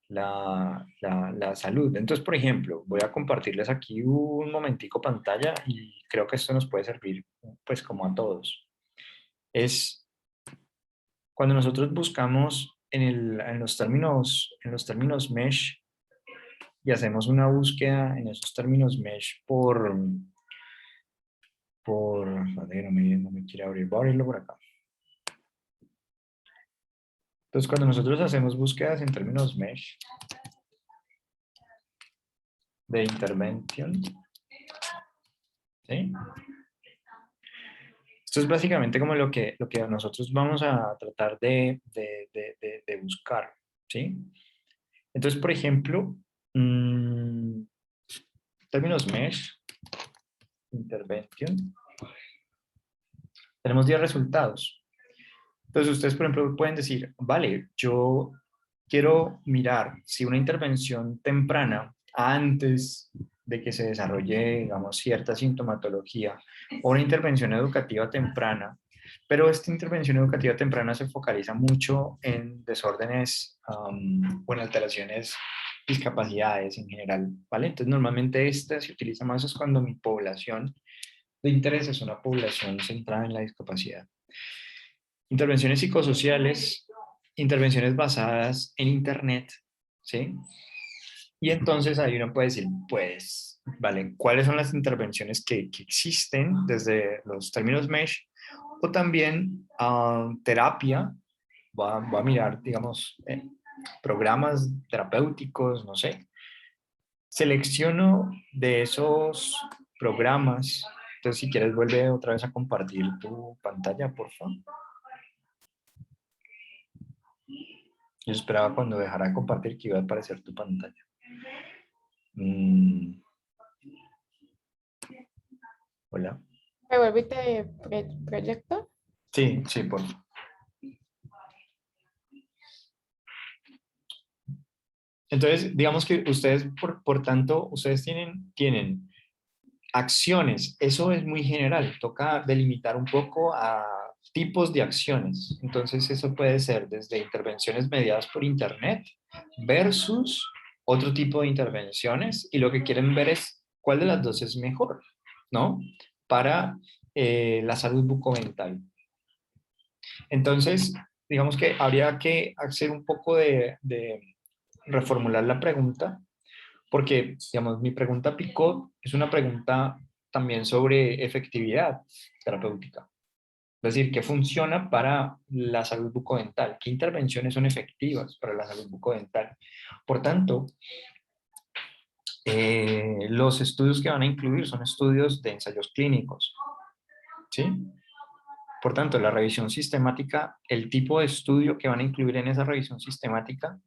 S1: la salud. Entonces, por ejemplo, voy a compartirles aquí un momentico pantalla y creo que esto nos puede servir pues como a todos. Es cuando nosotros buscamos en los términos mesh y hacemos una búsqueda en esos términos mesh a ver, no me quiere abrir, voy a abrirlo por acá. Entonces, cuando nosotros hacemos búsquedas en términos mesh de intervención, ¿sí? Esto es básicamente como lo que nosotros vamos a tratar de buscar, ¿sí? Entonces, por ejemplo, términos mesh, intervention, tenemos 10 resultados. Entonces, ustedes, por ejemplo, pueden decir, vale, yo quiero mirar si una intervención temprana, antes de que se desarrolle, digamos, cierta sintomatología, o una intervención educativa temprana, pero esta intervención educativa temprana se focaliza mucho en desórdenes o en alteraciones, discapacidades en general, ¿vale? Entonces, normalmente esta se utiliza más es cuando mi población de interés es una población centrada en la discapacidad. Intervenciones psicosociales, intervenciones basadas en Internet, ¿sí? Y entonces ahí uno puede decir, pues, vale, ¿cuáles son las intervenciones que existen desde los términos mesh? O también terapia, va a mirar, digamos, programas terapéuticos, no sé. Selecciono de esos programas. Entonces, si quieres, vuelve otra vez a compartir tu pantalla, por favor. Yo esperaba cuando dejara de compartir que iba a aparecer tu pantalla. Hola.
S6: ¿Me vuelve y te proyecto?
S1: Sí, sí, por favor. Entonces, digamos que ustedes, por tanto, ustedes tienen acciones. Eso es muy general. Toca delimitar un poco a tipos de acciones. Entonces, eso puede ser desde intervenciones mediadas por Internet versus otro tipo de intervenciones. Y lo que quieren ver es cuál de las dos es mejor, ¿no? Para la salud bucodental. Entonces, digamos que habría que hacer un poco de reformular la pregunta, porque, digamos, mi pregunta picot es una pregunta también sobre efectividad terapéutica. Es decir, ¿qué funciona para la salud bucodental? ¿Qué intervenciones son efectivas para la salud bucodental? Por tanto, los estudios que van a incluir son estudios de ensayos clínicos, ¿sí? Por tanto, la revisión sistemática, el tipo de estudio que van a incluir en esa revisión sistemática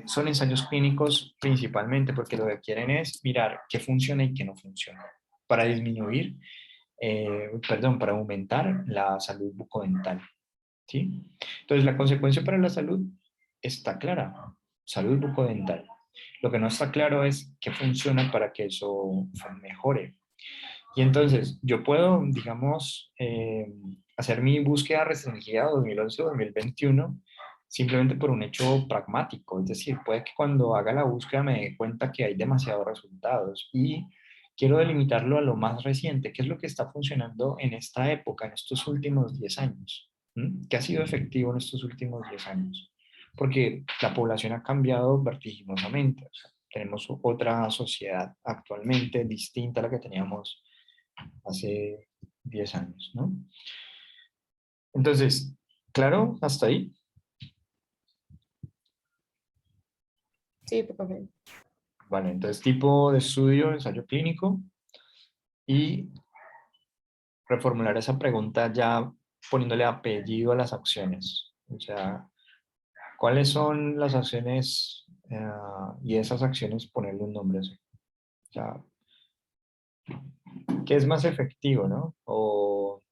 S1: son ensayos clínicos principalmente, porque lo que quieren es mirar qué funciona y qué no funciona, para disminuir, para aumentar la salud bucodental, ¿sí? Entonces, la consecuencia para la salud está clara, salud bucodental. Lo que no está claro es qué funciona para que eso mejore. Y entonces, yo puedo, digamos, hacer mi búsqueda restringida 2011-2021 simplemente por un hecho pragmático. Es decir, puede que cuando haga la búsqueda me dé cuenta que hay demasiados resultados y quiero delimitarlo a lo más reciente. ¿Qué es lo que está funcionando en esta época, en estos últimos 10 años? ¿Qué ha sido efectivo en estos últimos 10 años? porque la población ha cambiado vertiginosamente. O sea, tenemos otra sociedad actualmente distinta a la que teníamos hace 10 años, ¿no? Entonces, claro, hasta ahí.
S6: Sí, profe.
S1: Vale, entonces tipo de estudio, ensayo clínico y reformular esa pregunta ya poniéndole apellido a las acciones. O sea, ¿cuáles son las acciones y esas acciones ponerle un nombre así? O sea, ¿qué es más efectivo, no? O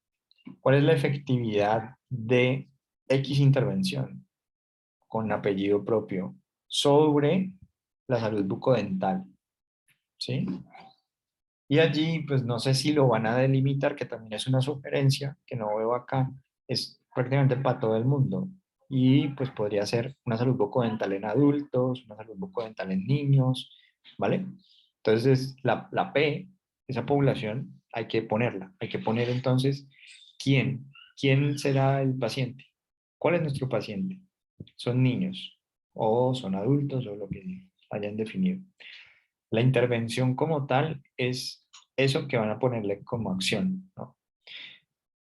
S1: ¿cuál es la efectividad de X intervención con apellido propio sobre la salud bucodental? ¿Sí? Y allí, pues no sé si lo van a delimitar, que también es una sugerencia que no veo acá, es prácticamente para todo el mundo. Y pues podría ser una salud bucodental en adultos, una salud bucodental en niños, ¿vale? Entonces, la P, esa población, hay que ponerla. Hay que poner entonces quién. ¿Quién será el paciente? ¿Cuál es nuestro paciente? ¿Son niños o son adultos o lo que hayan definido? La intervención como tal es eso que van a ponerle como acción, ¿no?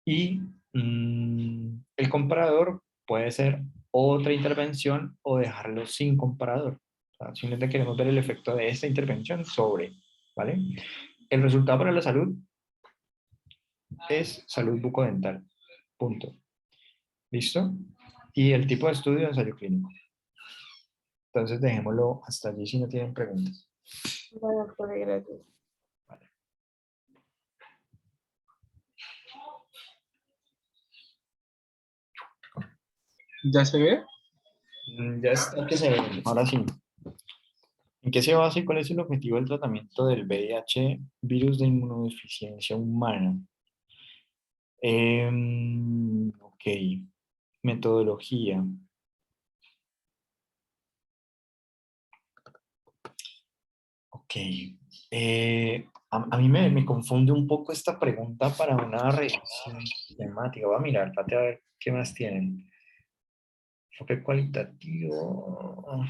S1: Y el comparador puede ser otra intervención o dejarlo sin comparador. O sea, simplemente queremos ver el efecto de esta intervención sobre, ¿vale? El resultado para la salud es salud bucodental. Punto. ¿Listo? Y el tipo de estudio, ensayo clínico. Entonces dejémoslo hasta allí si no tienen preguntas.
S6: Bueno, profe, gracias.
S7: ¿Ya se ve?
S1: Ya está que se ve. Ahora sí. ¿En qué se basa y cuál es el objetivo del tratamiento del VIH, virus de inmunodeficiencia humana? Ok, metodología. Ok. A mí me confunde un poco esta pregunta para una revisión sistemática. Voy a mirar, trate a ver qué más tienen. Enfoque cualitativo,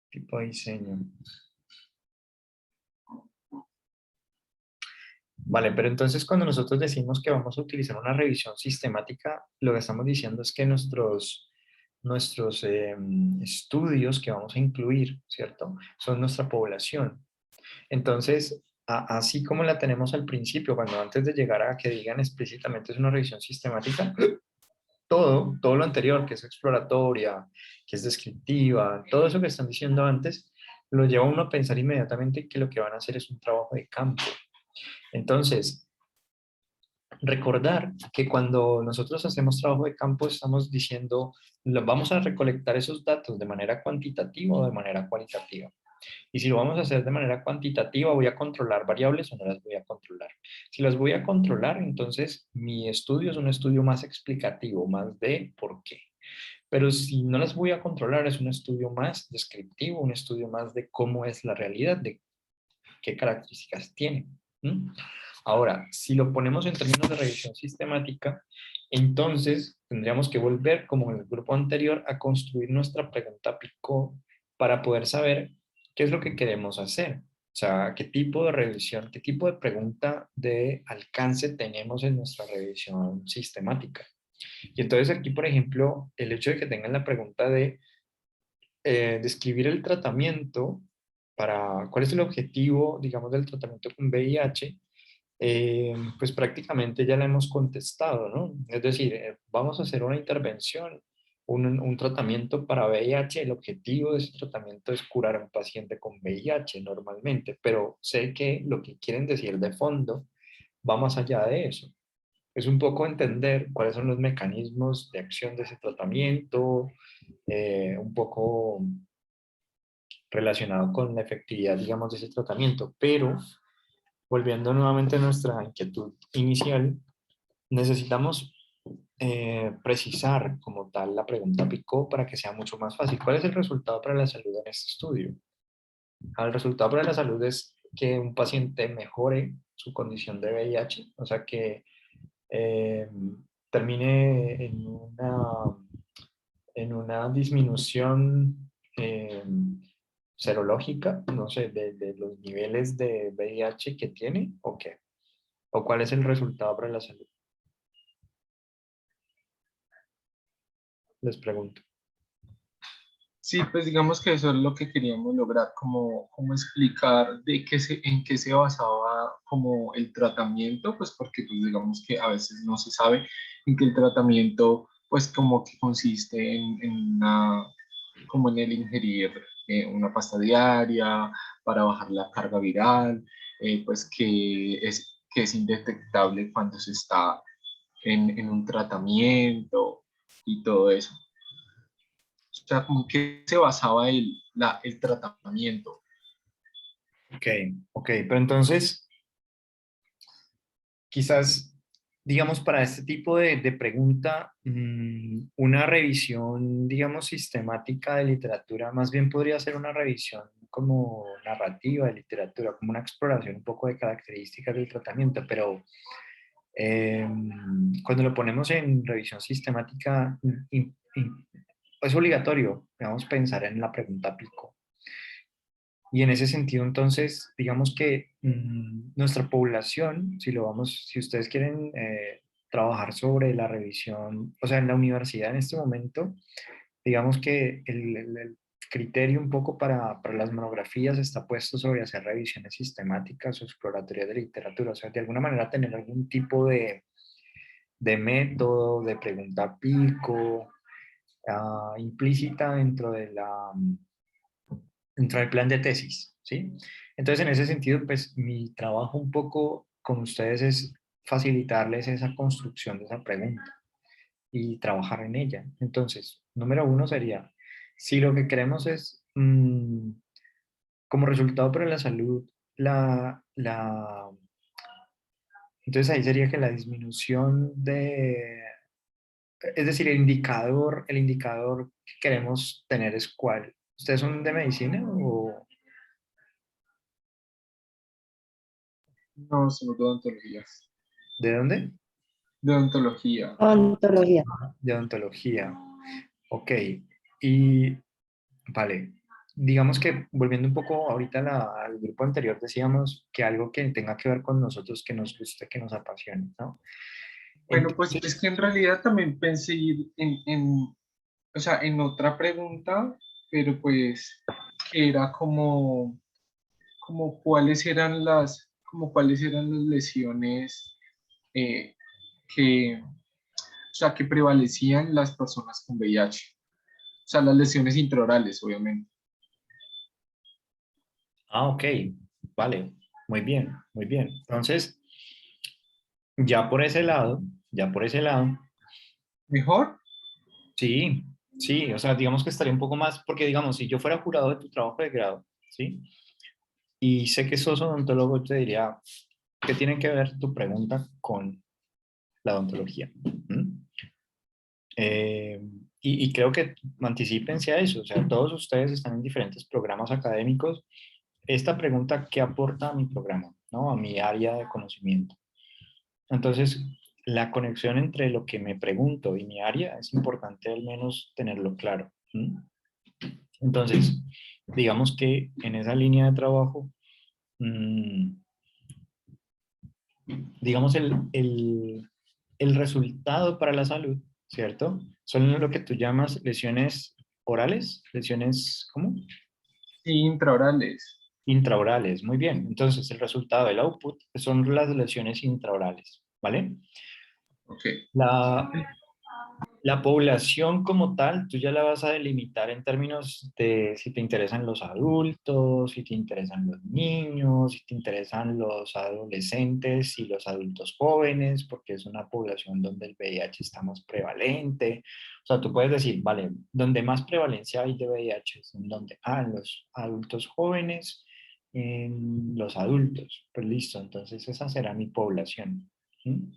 S1: tipo de diseño. Vale, pero entonces cuando nosotros decimos que vamos a utilizar una revisión sistemática, lo que estamos diciendo es que nuestros estudios que vamos a incluir, ¿cierto? Son nuestra población. Entonces, así como la tenemos al principio, cuando antes de llegar a que digan explícitamente es una revisión sistemática, todo lo anterior, que es exploratoria, que es descriptiva, todo eso que están diciendo antes, lo lleva a uno a pensar inmediatamente que lo que van a hacer es un trabajo de campo. Entonces, recordar que cuando nosotros hacemos trabajo de campo estamos diciendo, vamos a recolectar esos datos de manera cuantitativa o de manera cualitativa. Y si lo vamos a hacer de manera cuantitativa, ¿voy a controlar variables o no las voy a controlar? Si las voy a controlar, entonces mi estudio es un estudio más explicativo, más de por qué. Pero si no las voy a controlar, es un estudio más descriptivo, un estudio más de cómo es la realidad, de qué características tiene. Ahora, si lo ponemos en términos de revisión sistemática, entonces tendríamos que volver, como en el grupo anterior, a construir nuestra pregunta PICO para poder saber qué es lo que queremos hacer. O sea, qué tipo de revisión, qué tipo de pregunta de alcance tenemos en nuestra revisión sistemática. Y entonces aquí, por ejemplo, el hecho de que tengan la pregunta de describir el tratamiento para cuál es el objetivo, digamos, del tratamiento con VIH, pues prácticamente ya la hemos contestado, ¿no? Es decir, vamos a hacer una intervención, un tratamiento para VIH. El objetivo de ese tratamiento es curar a un paciente con VIH normalmente, pero sé que lo que quieren decir de fondo va más allá de eso. Es un poco entender cuáles son los mecanismos de acción de ese tratamiento, un poco relacionado con la efectividad, digamos, de ese tratamiento, pero volviendo nuevamente a nuestra inquietud inicial, necesitamos precisar como tal la pregunta PICO para que sea mucho más fácil. ¿Cuál es el resultado para la salud en este estudio? El resultado para la salud es que un paciente mejore su condición de VIH, o sea que termine en una en una disminución serológica, no sé, de los niveles de VIH que tiene o qué? ¿O cuál es el resultado para la salud? Les pregunto.
S7: Sí, pues digamos que eso es lo que queríamos lograr, como explicar en qué se basaba como el tratamiento, pues porque pues digamos que a veces no se sabe en qué el tratamiento pues como que consiste como en el ingerir una pasta diaria para bajar la carga viral, pues que es indetectable cuando se está en un tratamiento y todo eso. O sea, como que se basaba el tratamiento.
S1: Ok, ok, pero entonces, quizás, digamos, para este tipo de pregunta, una revisión, digamos, sistemática de literatura, más bien podría ser una revisión como narrativa de literatura, como una exploración un poco de características del tratamiento, pero cuando lo ponemos en revisión sistemática, es obligatorio, digamos, pensar en la pregunta pico. Y en ese sentido, entonces, digamos que nuestra población, si ustedes quieren trabajar sobre la revisión, o sea, en la universidad en este momento, digamos que el criterio un poco para las monografías está puesto sobre hacer revisiones sistemáticas o exploratorias de literatura, o sea, de alguna manera tener algún tipo de método, de pregunta pico, implícita dentro del plan de tesis, ¿sí? Entonces, en ese sentido, pues mi trabajo un poco con ustedes es facilitarles esa construcción de esa pregunta y trabajar en ella. Entonces, número uno sería, si lo que queremos es, como resultado para la salud, entonces ahí sería que la disminución es decir, el indicador que queremos tener es cuál. ¿Ustedes son de medicina o
S7: No, somos de odontología.
S1: de dónde?
S7: De odontología.
S8: Ontología.
S1: De odontología. Ok. Y vale. Digamos que volviendo un poco ahorita al grupo anterior, decíamos que algo que tenga que ver con nosotros, que nos guste, que nos apasione, ¿no?
S7: Bueno, pues es
S1: Entonces,
S7: que en realidad también pensé ir o sea, en otra pregunta, pero pues que era como cuáles eran las lesiones eh, o sea, que prevalecían las personas con VIH. O sea, las lesiones intraorales, obviamente.
S1: ok. Vale. Muy bien, muy bien. Entonces, ya por ese lado, ya por ese lado,
S7: ¿Mejor?
S1: sí, sí, o sea, digamos que estaría un poco más, porque digamos, si yo fuera jurado de tu trabajo de grado, ¿sí? Y sé que sos odontólogo, te diría, ¿qué tiene que ver tu pregunta con la odontología? ¿Mm? Eh, y creo que anticípense a eso, o sea, todos ustedes están en diferentes programas académicos. Esta pregunta, ¿qué aporta a mi programa, ¿no? A mi área de conocimiento? Entonces, la conexión entre lo que me pregunto y mi área es importante al menos tenerlo claro. ¿Mm? Entonces, digamos que en esa línea de trabajo, mm, digamos el resultado para la salud, ¿cierto? Son lo que tú llamas lesiones orales, lesiones, ¿cómo?
S7: Sí, intraorales.
S1: Intraorales, muy bien. Entonces, el resultado del output son las lesiones intraorales, ¿vale?
S7: Ok.
S1: La, La población como tal, tú ya la vas a delimitar en términos de si te interesan los adultos, si te interesan los niños, si te interesan los adolescentes y los adultos jóvenes, porque es una población donde el VIH está más prevalente. O sea, tú puedes decir, vale, donde más prevalencia hay de VIH es en donde, en los adultos jóvenes, en los adultos. Pues listo, entonces esa será mi población. ¿Mm?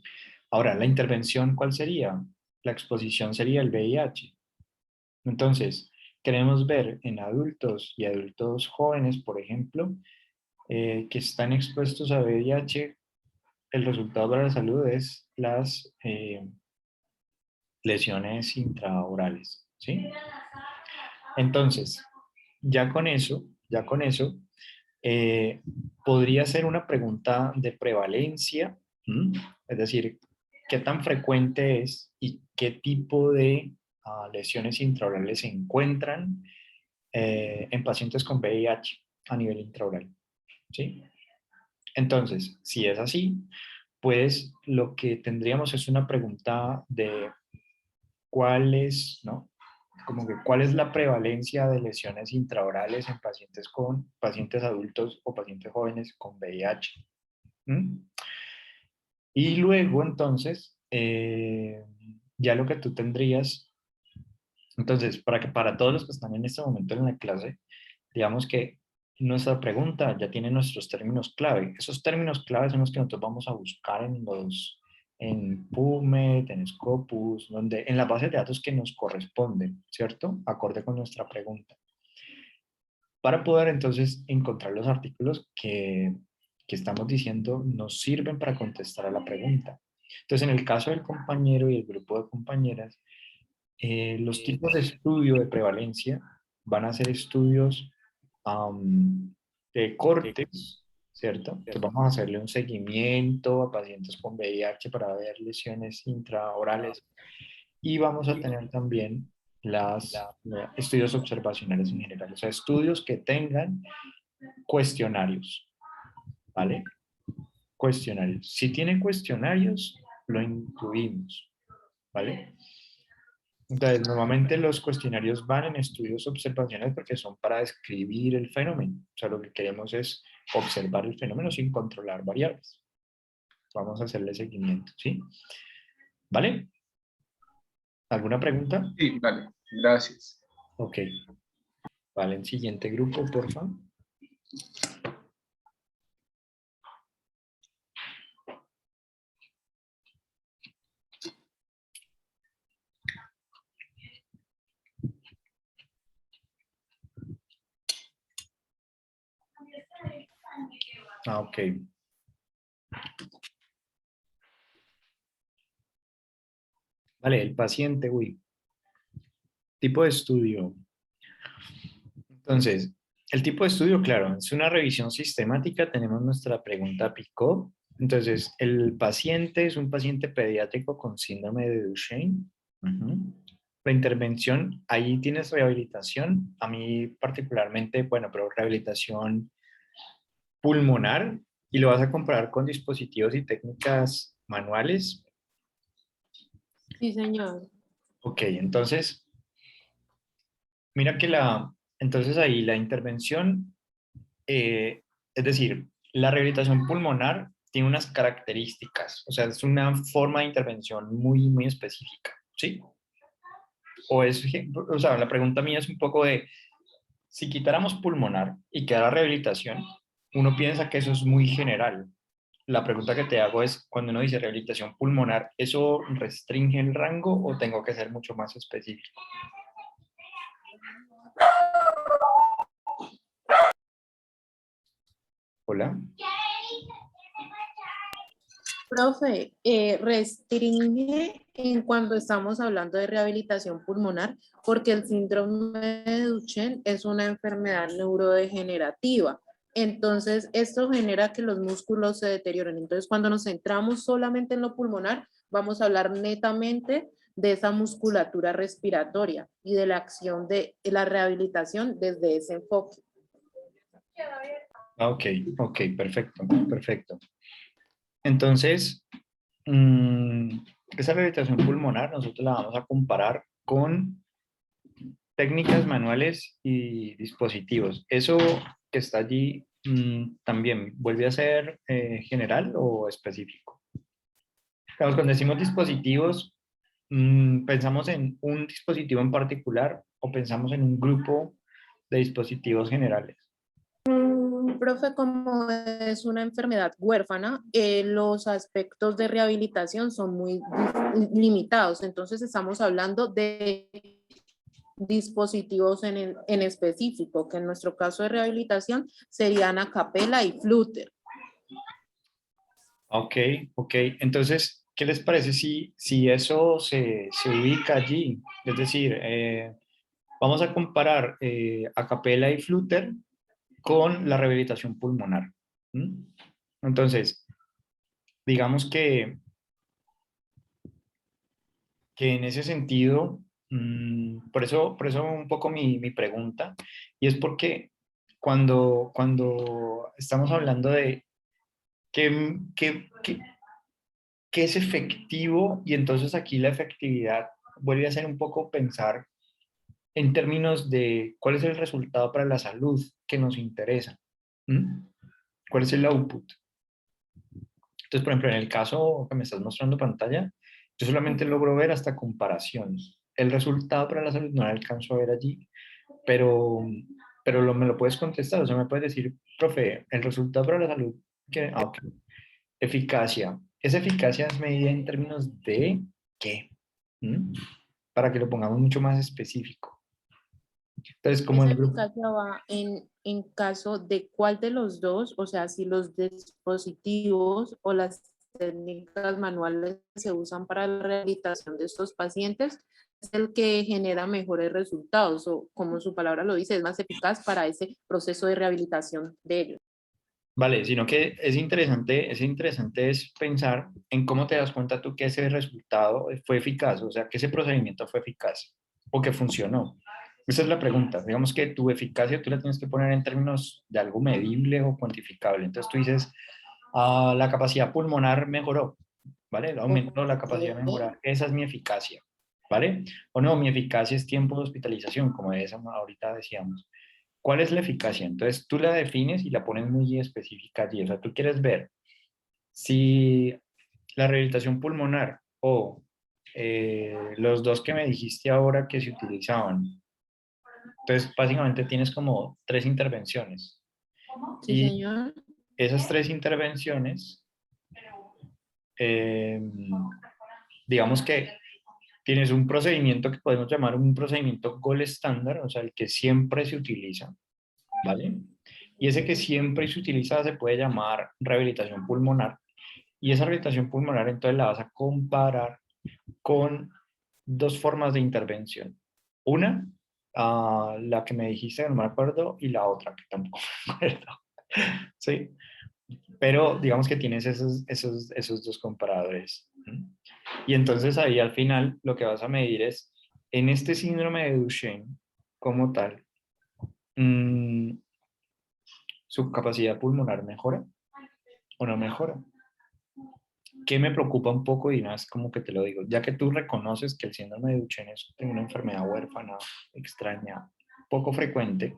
S1: Ahora, la intervención, ¿cuál sería? La exposición sería el VIH. Entonces, queremos ver en adultos y adultos jóvenes, por ejemplo, que están expuestos a VIH, el resultado para la salud es las lesiones intraorales. ¿sí? Entonces, ya con eso, podría ser una pregunta de prevalencia, ¿m? Es decir, qué tan frecuente es y qué tipo de lesiones intraorales se encuentran en pacientes con VIH a nivel intraoral, ¿sí? Entonces, si es así, pues lo que tendríamos es una pregunta de cuál es, ¿no? Como que cuál es la prevalencia de lesiones intraorales en pacientes adultos o pacientes jóvenes con VIH. ¿Mm? Y luego, entonces, ya lo que tú tendrías, entonces, para todos los que están en este momento en la clase, digamos que nuestra pregunta ya tiene nuestros términos clave. Esos términos clave son los que nosotros vamos a buscar en PubMed, en Scopus, en la base de datos que nos corresponden, ¿cierto? Acorde con nuestra pregunta. Para poder entonces encontrar los artículos que estamos diciendo nos sirven para contestar a la pregunta. Entonces, en el caso del compañero y el grupo de compañeras, los tipos de estudio de prevalencia van a ser estudios de cortes, ¿cierto? Entonces vamos a hacerle un seguimiento a pacientes con VIH para ver lesiones intraorales y vamos a tener también estudios observacionales en general, o sea, estudios que tengan cuestionarios, ¿vale? Cuestionarios. Si tienen cuestionarios, lo incluimos, ¿vale? Entonces, normalmente los cuestionarios van en estudios observacionales porque son para describir el fenómeno. O sea, lo que queremos es observar el fenómeno sin controlar variables. Vamos a hacerle seguimiento, ¿sí? ¿Vale? ¿Alguna pregunta?
S7: Sí, vale, gracias.
S1: Ok. Vale, el siguiente grupo, por favor. Ok. Vale, el paciente, tipo de estudio. Entonces, el tipo de estudio, claro, es una revisión sistemática. Tenemos nuestra pregunta PICO. Entonces, el paciente es un paciente pediátrico con síndrome de Duchenne. La intervención, ahí tienes rehabilitación. A mí particularmente, bueno, pero rehabilitación pulmonar y lo vas a comparar con dispositivos y técnicas manuales.
S6: Sí, señor.
S1: Ok, entonces, mira que entonces ahí la intervención, es decir, la rehabilitación pulmonar tiene unas características, o sea, es una forma de intervención muy, muy específica, ¿sí? O sea, la pregunta mía es un poco de, si quitáramos pulmonar y quedara rehabilitación, uno piensa que eso es muy general. La pregunta que te hago es, cuando uno dice rehabilitación pulmonar, ¿eso restringe el rango o tengo que ser mucho más específico? Hola.
S8: Profe, restringe en cuando estamos hablando de rehabilitación pulmonar, porque el síndrome de Duchenne es una enfermedad neurodegenerativa. Entonces, esto genera que los músculos se deterioren. Entonces, cuando nos centramos solamente en lo pulmonar, vamos a hablar netamente de esa musculatura respiratoria y de la acción de la rehabilitación desde ese enfoque.
S1: Ok, perfecto, perfecto. Entonces, esa rehabilitación pulmonar nosotros la vamos a comparar con técnicas manuales y dispositivos. ¿Eso que está allí también vuelve a ser general o específico? Claro, cuando decimos dispositivos, ¿pensamos en un dispositivo en particular o pensamos en un grupo de dispositivos generales?
S8: Profe, como es una enfermedad huérfana, los aspectos de rehabilitación son muy limitados. Entonces estamos hablando de dispositivos en específico, que en nuestro caso de rehabilitación serían acapela y flúter.
S1: Ok. Entonces, ¿qué les parece si eso se ubica allí? Es decir, vamos a comparar acapella y Flutter con la rehabilitación pulmonar. ¿Mm? Entonces, digamos que en ese sentido, por eso un poco mi pregunta, y es porque cuando estamos hablando de qué, qué es efectivo, y entonces aquí la efectividad vuelve a ser un poco pensar en términos de cuál es el resultado para la salud que nos interesa. ¿Mm? ¿Cuál es el output? Entonces, por ejemplo, en el caso que me estás mostrando pantalla, yo solamente logro ver hasta comparaciones. El resultado para la salud no lo alcanzo a ver allí, pero, me lo puedes contestar, o sea, me puedes decir, profe, el resultado para la salud, ok. Eficacia. ¿Esa eficacia es medida en términos de qué? ¿Mm? Para que lo pongamos mucho más específico. Entonces, como
S8: Esa
S1: el grupo...
S8: eficacia va en caso de cuál de los dos, o sea, si los dispositivos o las técnicas manuales se usan para la rehabilitación de estos pacientes, es el que genera mejores resultados, o como su palabra lo dice, es más eficaz para ese proceso de rehabilitación de ellos.
S1: Vale, sino que es interesante es pensar en cómo te das cuenta tú que ese resultado fue eficaz, o sea, que ese procedimiento fue eficaz o que funcionó. Esa es la pregunta. Digamos que tu eficacia tú la tienes que poner en términos de algo medible o cuantificable. Entonces tú dices, la capacidad pulmonar mejoró, ¿vale? Aumentó la capacidad de mejorar. Esa es mi eficacia, ¿vale? O no, mi eficacia es tiempo de hospitalización, como de esa ahorita decíamos. ¿Cuál es la eficacia? Entonces tú la defines y la pones muy específica allí. O sea, tú quieres ver si la rehabilitación pulmonar o los dos que me dijiste ahora que se utilizaban. Entonces, básicamente tienes como 3 intervenciones.
S8: Sí,
S1: Y
S8: señor.
S1: esas 3 intervenciones, digamos que tienes un procedimiento que podemos llamar un procedimiento gold estándar, o sea, el que siempre se utiliza, ¿vale? Y ese que siempre se utiliza se puede llamar rehabilitación pulmonar. Y esa rehabilitación pulmonar entonces la vas a comparar con 2 formas de intervención. Una, la que me dijiste, que no me acuerdo, y la otra, que tampoco me acuerdo. ¿Sí? Pero digamos que tienes esos 2 comparadores. Y entonces ahí al final lo que vas a medir es, en este síndrome de Duchenne como tal, ¿su capacidad pulmonar mejora o no mejora? ¿Qué me preocupa un poco? Y no es como que te lo digo, ya que tú reconoces que el síndrome de Duchenne es una enfermedad huérfana, extraña, poco frecuente,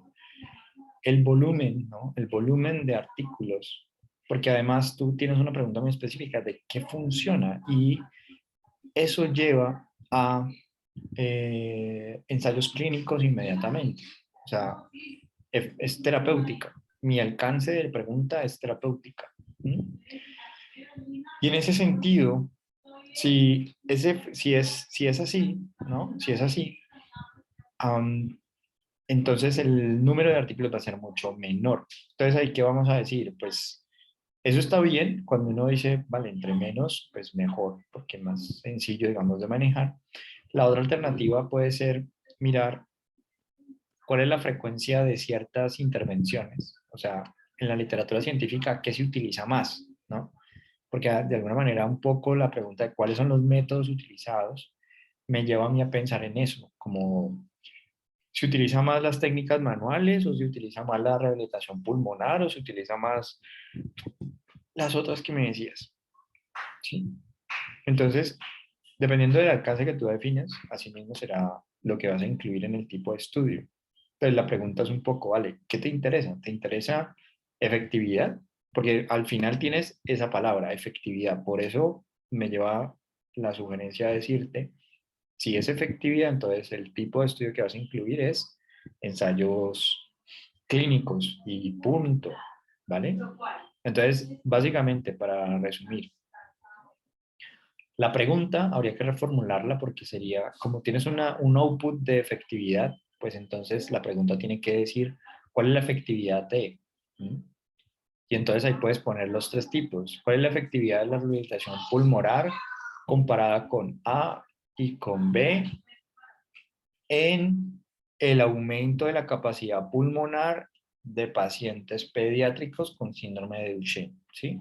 S1: el volumen, ¿no? El volumen de artículos, porque además tú tienes una pregunta muy específica de qué funciona y eso lleva a ensayos clínicos inmediatamente. O sea, es terapéutica. Mi alcance de pregunta es terapéutica. ¿Mm? Y en ese sentido, si es así, ¿no? Si es así, entonces el número de artículos va a ser mucho menor. Entonces, ¿ahí qué vamos a decir? Pues eso está bien cuando uno dice, vale, entre menos, pues mejor, porque es más sencillo, digamos, de manejar. La otra alternativa puede ser mirar cuál es la frecuencia de ciertas intervenciones. O sea, en la literatura científica, ¿qué se utiliza más? ¿No? Porque de alguna manera un poco la pregunta de cuáles son los métodos utilizados me lleva a mí a pensar en eso, como ¿se utiliza más las técnicas manuales o se utiliza más la rehabilitación pulmonar o se utiliza más las otras que me decías? ¿Sí? Entonces, dependiendo del alcance que tú defines, así mismo será lo que vas a incluir en el tipo de estudio. Entonces, la pregunta es un poco, vale, ¿qué te interesa? ¿Te interesa efectividad? Porque al final tienes esa palabra, efectividad. Por eso me lleva la sugerencia de decirte, si es efectividad, entonces el tipo de estudio que vas a incluir es ensayos clínicos y punto, ¿vale? Entonces, básicamente, para resumir, la pregunta habría que reformularla porque sería, como tienes un output de efectividad, pues entonces la pregunta tiene que decir, ¿cuál es la efectividad de? ¿Mm? Y entonces ahí puedes poner los 3 tipos. ¿Cuál es la efectividad de la rehabilitación pulmonar comparada con A y con B en el aumento de la capacidad pulmonar de pacientes pediátricos con síndrome de Duchenne, ¿sí?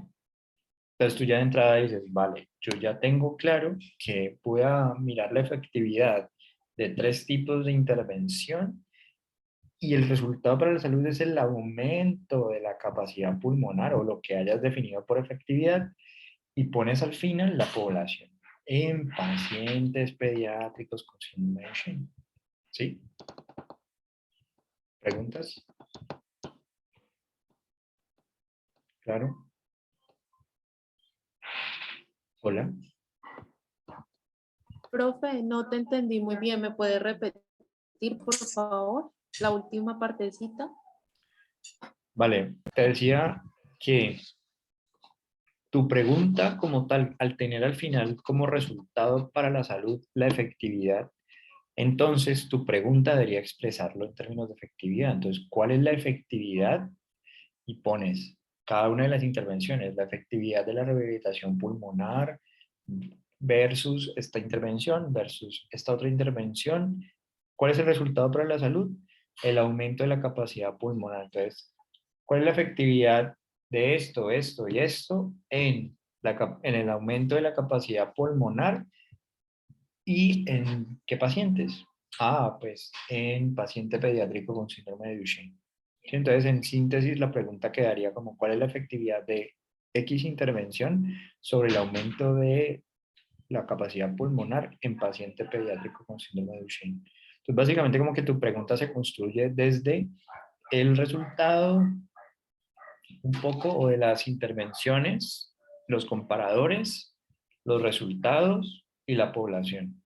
S1: Entonces tú ya de entrada dices, vale, yo ya tengo claro que pueda mirar la efectividad de 3 tipos de intervención y el resultado para la salud es el aumento de la capacidad pulmonar o lo que hayas definido por efectividad y pones al final la población en pacientes pediátricos con síndrome de Duchenne. ¿Sí? ¿Preguntas? ¿Claro? Hola.
S8: Profe, no te entendí muy bien. ¿Me puedes repetir, por favor, la última partecita?
S1: Vale, te decía que tu pregunta como tal, al tener al final como resultado para la salud la efectividad, entonces tu pregunta debería expresarlo en términos de efectividad. Entonces, ¿cuál es la efectividad? Y pones cada una de las intervenciones, la efectividad de la rehabilitación pulmonar versus esta intervención versus esta otra intervención. ¿Cuál es el resultado para la salud? El aumento de la capacidad pulmonar. Entonces, ¿cuál es la efectividad de esto, esto y esto en el aumento de la capacidad pulmonar y en qué pacientes? Ah, pues en paciente pediátrico con síndrome de Duchenne. Sí, entonces, en síntesis, la pregunta quedaría como ¿cuál es la efectividad de X intervención sobre el aumento de la capacidad pulmonar en paciente pediátrico con síndrome de Duchenne? Entonces, básicamente como que tu pregunta se construye desde el resultado un poco o de las intervenciones, los comparadores, los resultados y la población.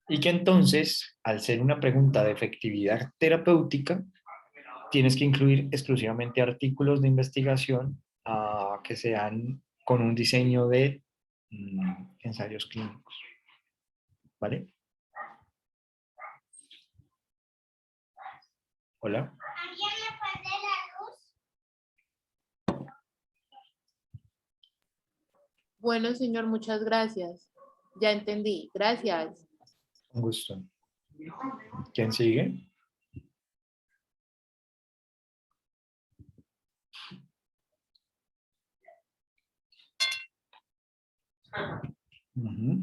S1: Y que entonces, al ser una pregunta de efectividad terapéutica, tienes que incluir exclusivamente artículos de investigación que sean con un diseño de ensayos clínicos. ¿Vale? Hola.
S8: Bueno, señor, muchas gracias. Ya entendí. Gracias.
S1: Un gusto. ¿Quién sigue? Uh-huh.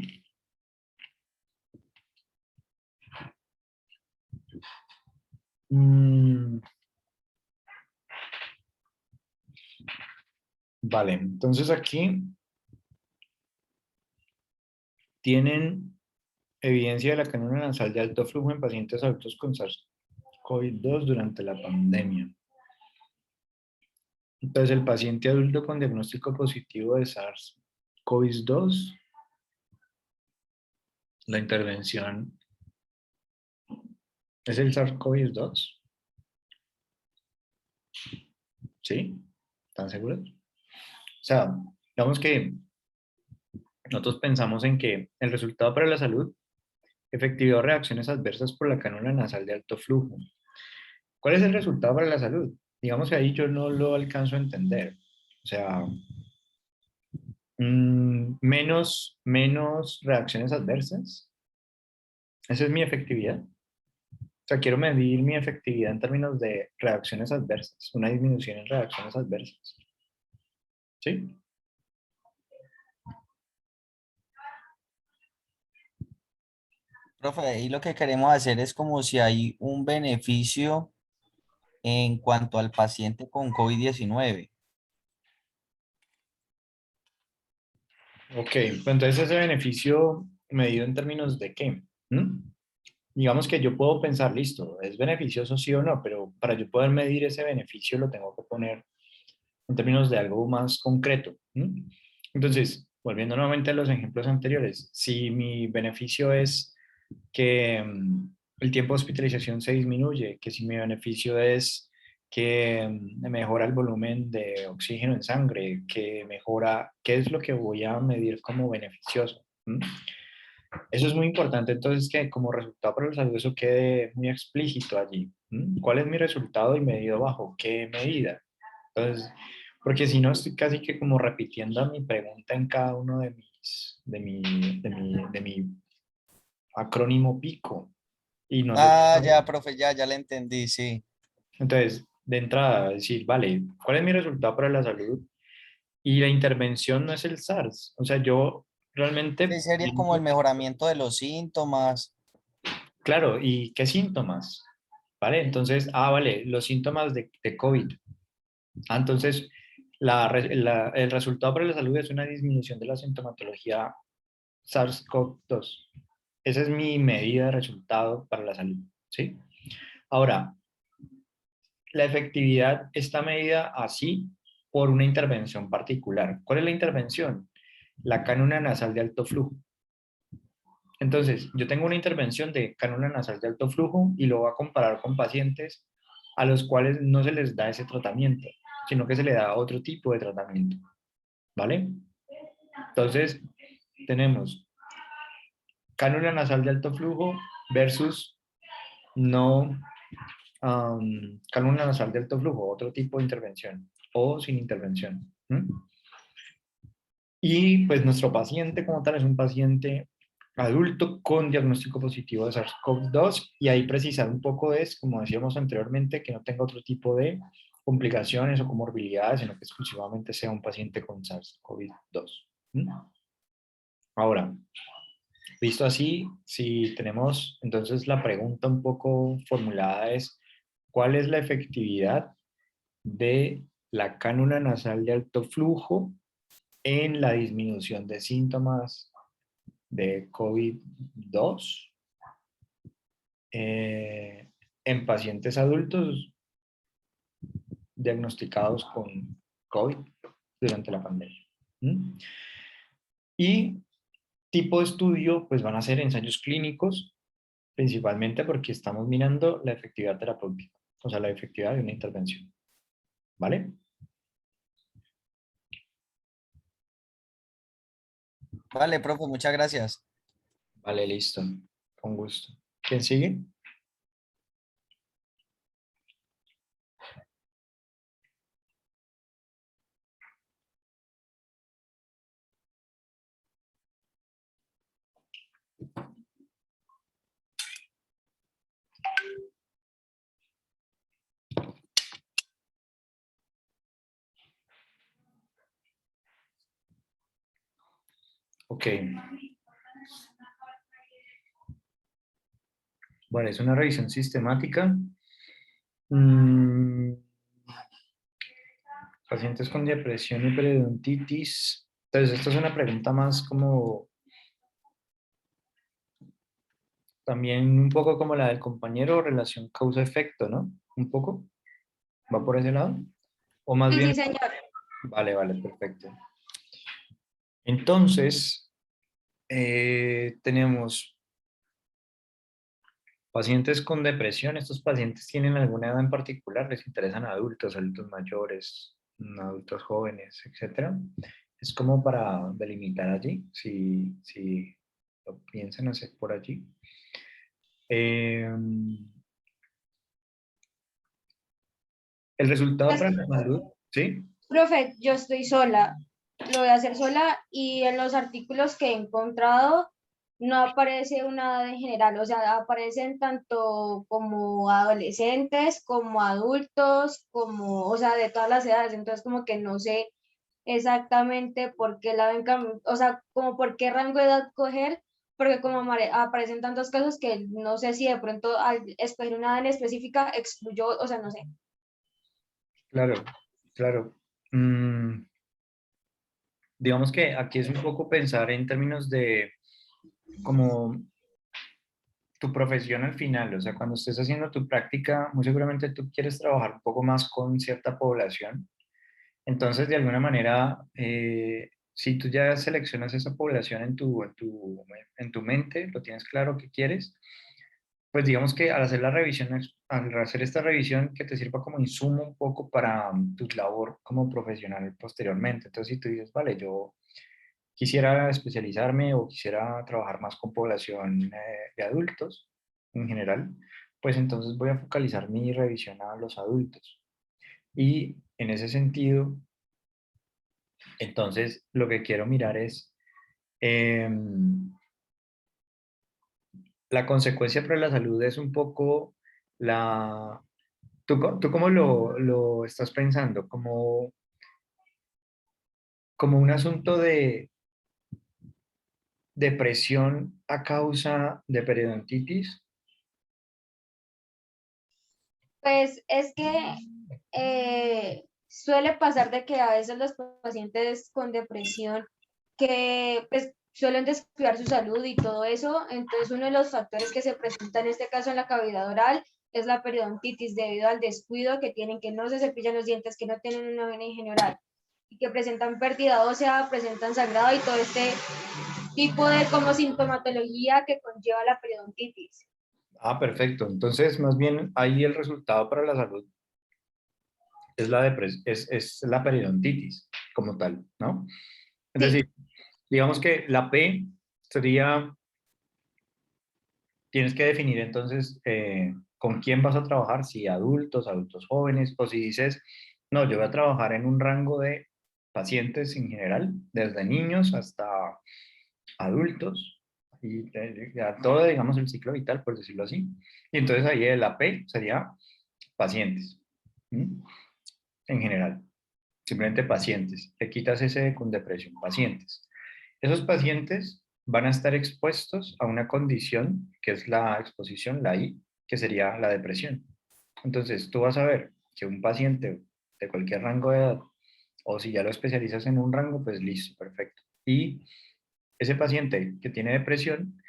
S1: Vale, entonces aquí tienen evidencia de la canula nasal de alto flujo en pacientes adultos con SARS-CoV-2 durante la pandemia. Entonces, el paciente adulto con diagnóstico positivo de SARS-CoV-2, la intervención es el SARS-CoV-2. ¿Sí? ¿Están seguros? O sea, digamos que nosotros pensamos en que el resultado para la salud, efectividad o reacciones adversas por la cánula nasal de alto flujo. ¿Cuál es el resultado para la salud? Digamos que ahí yo no lo alcanzo a entender. O sea, menos reacciones adversas. Esa es mi efectividad. O sea, quiero medir mi efectividad en términos de reacciones adversas, una disminución en reacciones adversas. ¿Sí?
S9: Profe, ahí lo que queremos hacer es como si hay un beneficio en cuanto al paciente con COVID-19.
S1: Ok, pues entonces ese beneficio medido en términos de qué? Digamos que yo puedo pensar, listo, es beneficioso sí o no, pero para yo poder medir ese beneficio lo tengo que poner en términos de algo más concreto. Entonces, volviendo nuevamente a los ejemplos anteriores, si mi beneficio es que el tiempo de hospitalización se disminuye, que si mi beneficio es que mejora el volumen de oxígeno en sangre, que mejora, ¿qué es lo que voy a medir como beneficioso? Eso es muy importante, entonces que como resultado para la salud eso quede muy explícito allí. ¿Cuál es mi resultado y medido bajo qué medida? Entonces, porque si no estoy casi que como repitiendo mi pregunta en cada uno de mis X, de mi acrónimo PICO. Y no sé.
S9: Ah, ya, profe, ya le entendí, sí.
S1: Entonces, de entrada, decir, vale, ¿cuál es mi resultado para la salud? Y la intervención no es el SARS. O sea, yo realmente,
S9: Sí, sería como el mejoramiento de los síntomas.
S1: claro, ¿y qué síntomas? ¿Vale? Entonces, vale, los síntomas de COVID. Entonces, el resultado para la salud es una disminución de la sintomatología SARS-CoV-2. Esa es mi medida de resultado para la salud, ¿sí? Ahora, la efectividad está medida así por una intervención particular. ¿Cuál es la intervención? La cánula nasal de alto flujo. Entonces, yo tengo una intervención de cánula nasal de alto flujo y lo voy a comparar con pacientes a los cuales no se les da ese tratamiento, sino que se le da otro tipo de tratamiento, ¿vale? Entonces, tenemos cánula nasal de alto flujo versus no cánula nasal de alto flujo, otro tipo de intervención, o sin intervención. Y pues nuestro paciente como tal es un paciente adulto con diagnóstico positivo de SARS-CoV-2 y ahí precisar un poco es, como decíamos anteriormente, que no tenga otro tipo de complicaciones o comorbilidades, sino que exclusivamente sea un paciente con SARS-CoV-2. Ahora, visto así, si tenemos, entonces la pregunta un poco formulada es, ¿cuál es la efectividad de la cánula nasal de alto flujo en la disminución de síntomas de COVID-2 en pacientes adultos diagnosticados con COVID durante la pandemia? Y tipo de estudio, pues van a ser ensayos clínicos, principalmente porque estamos mirando la efectividad terapéutica, o sea, la efectividad de una intervención. ¿Vale?
S9: Vale, profe, muchas gracias.
S1: Vale, listo. Con gusto. ¿Quién sigue? Ok. Bueno, es una revisión sistemática. Pacientes con depresión y periodontitis. Entonces, esto es una pregunta más como, también un poco como la del compañero, relación causa-efecto, ¿no? Un poco. ¿Va por ese lado? O más
S10: Sí,
S1: bien...
S10: sí, señor.
S1: Vale, perfecto. Entonces, tenemos pacientes con depresión. Estos pacientes tienen alguna edad en particular, les interesan adultos, adultos mayores, adultos jóvenes, etcétera. Es como para delimitar allí, si lo piensan hacer por allí. El resultado para la salud, ¿sí?
S10: Profe, yo estoy sola, lo voy a hacer sola y en los artículos que he encontrado no aparece una edad en general, o sea, aparecen tanto como adolescentes, como adultos, como, o sea, de todas las edades, entonces como que no sé exactamente por qué la ven, o sea, como por qué rango de edad coger, porque como aparecen tantos casos que no sé si de pronto al escoger una edad en específica excluyó, o sea, no sé.
S1: Claro, claro. Digamos que aquí es un poco pensar en términos de como tu profesión al final, o sea, cuando estés haciendo tu práctica, muy seguramente tú quieres trabajar un poco más con cierta población. Entonces, de alguna manera, si tú ya seleccionas esa población en tu mente, lo tienes claro que quieres, pues digamos que al hacer la revisión, al hacer esta revisión que te sirva como insumo un poco para tu labor como profesional posteriormente. Entonces, si tú dices, vale, yo quisiera especializarme o quisiera trabajar más con población de adultos en general, pues entonces voy a focalizar mi revisión a los adultos. Y en ese sentido, entonces lo que quiero mirar es La consecuencia para la salud es un poco la... ¿Tú cómo lo estás pensando? Como un asunto de depresión a causa de periodontitis.
S10: Pues es que suele pasar de que a veces los pacientes con depresión que pues, suelen descuidar su salud y todo eso, entonces uno de los factores que se presenta en este caso en la cavidad oral es la periodontitis debido al descuido que tienen, que no se cepillan los dientes, que no tienen una buena higiene oral y que presentan pérdida ósea, presentan sangrado y todo este tipo de como sintomatología que conlleva la periodontitis.
S1: Ah, perfecto. Entonces, más bien, ahí el resultado para la salud es es la periodontitis como tal, ¿no? Es
S10: Sí.
S1: decir, digamos que la P sería, tienes que definir entonces con quién vas a trabajar, si adultos, adultos jóvenes, o si dices, no, yo voy a trabajar en un rango de pacientes en general, desde niños hasta adultos, y ya todo, digamos, el ciclo vital, por decirlo así. Y entonces ahí el AP sería pacientes, ¿m? En general, simplemente pacientes. Le quitas ese con depresión, pacientes. Esos pacientes van a estar expuestos a una condición que es la exposición, la I, que sería la depresión. Entonces, tú vas a ver que un paciente de cualquier rango de edad, o si ya lo especializas en un rango, pues listo, perfecto. Y ese paciente que tiene depresión,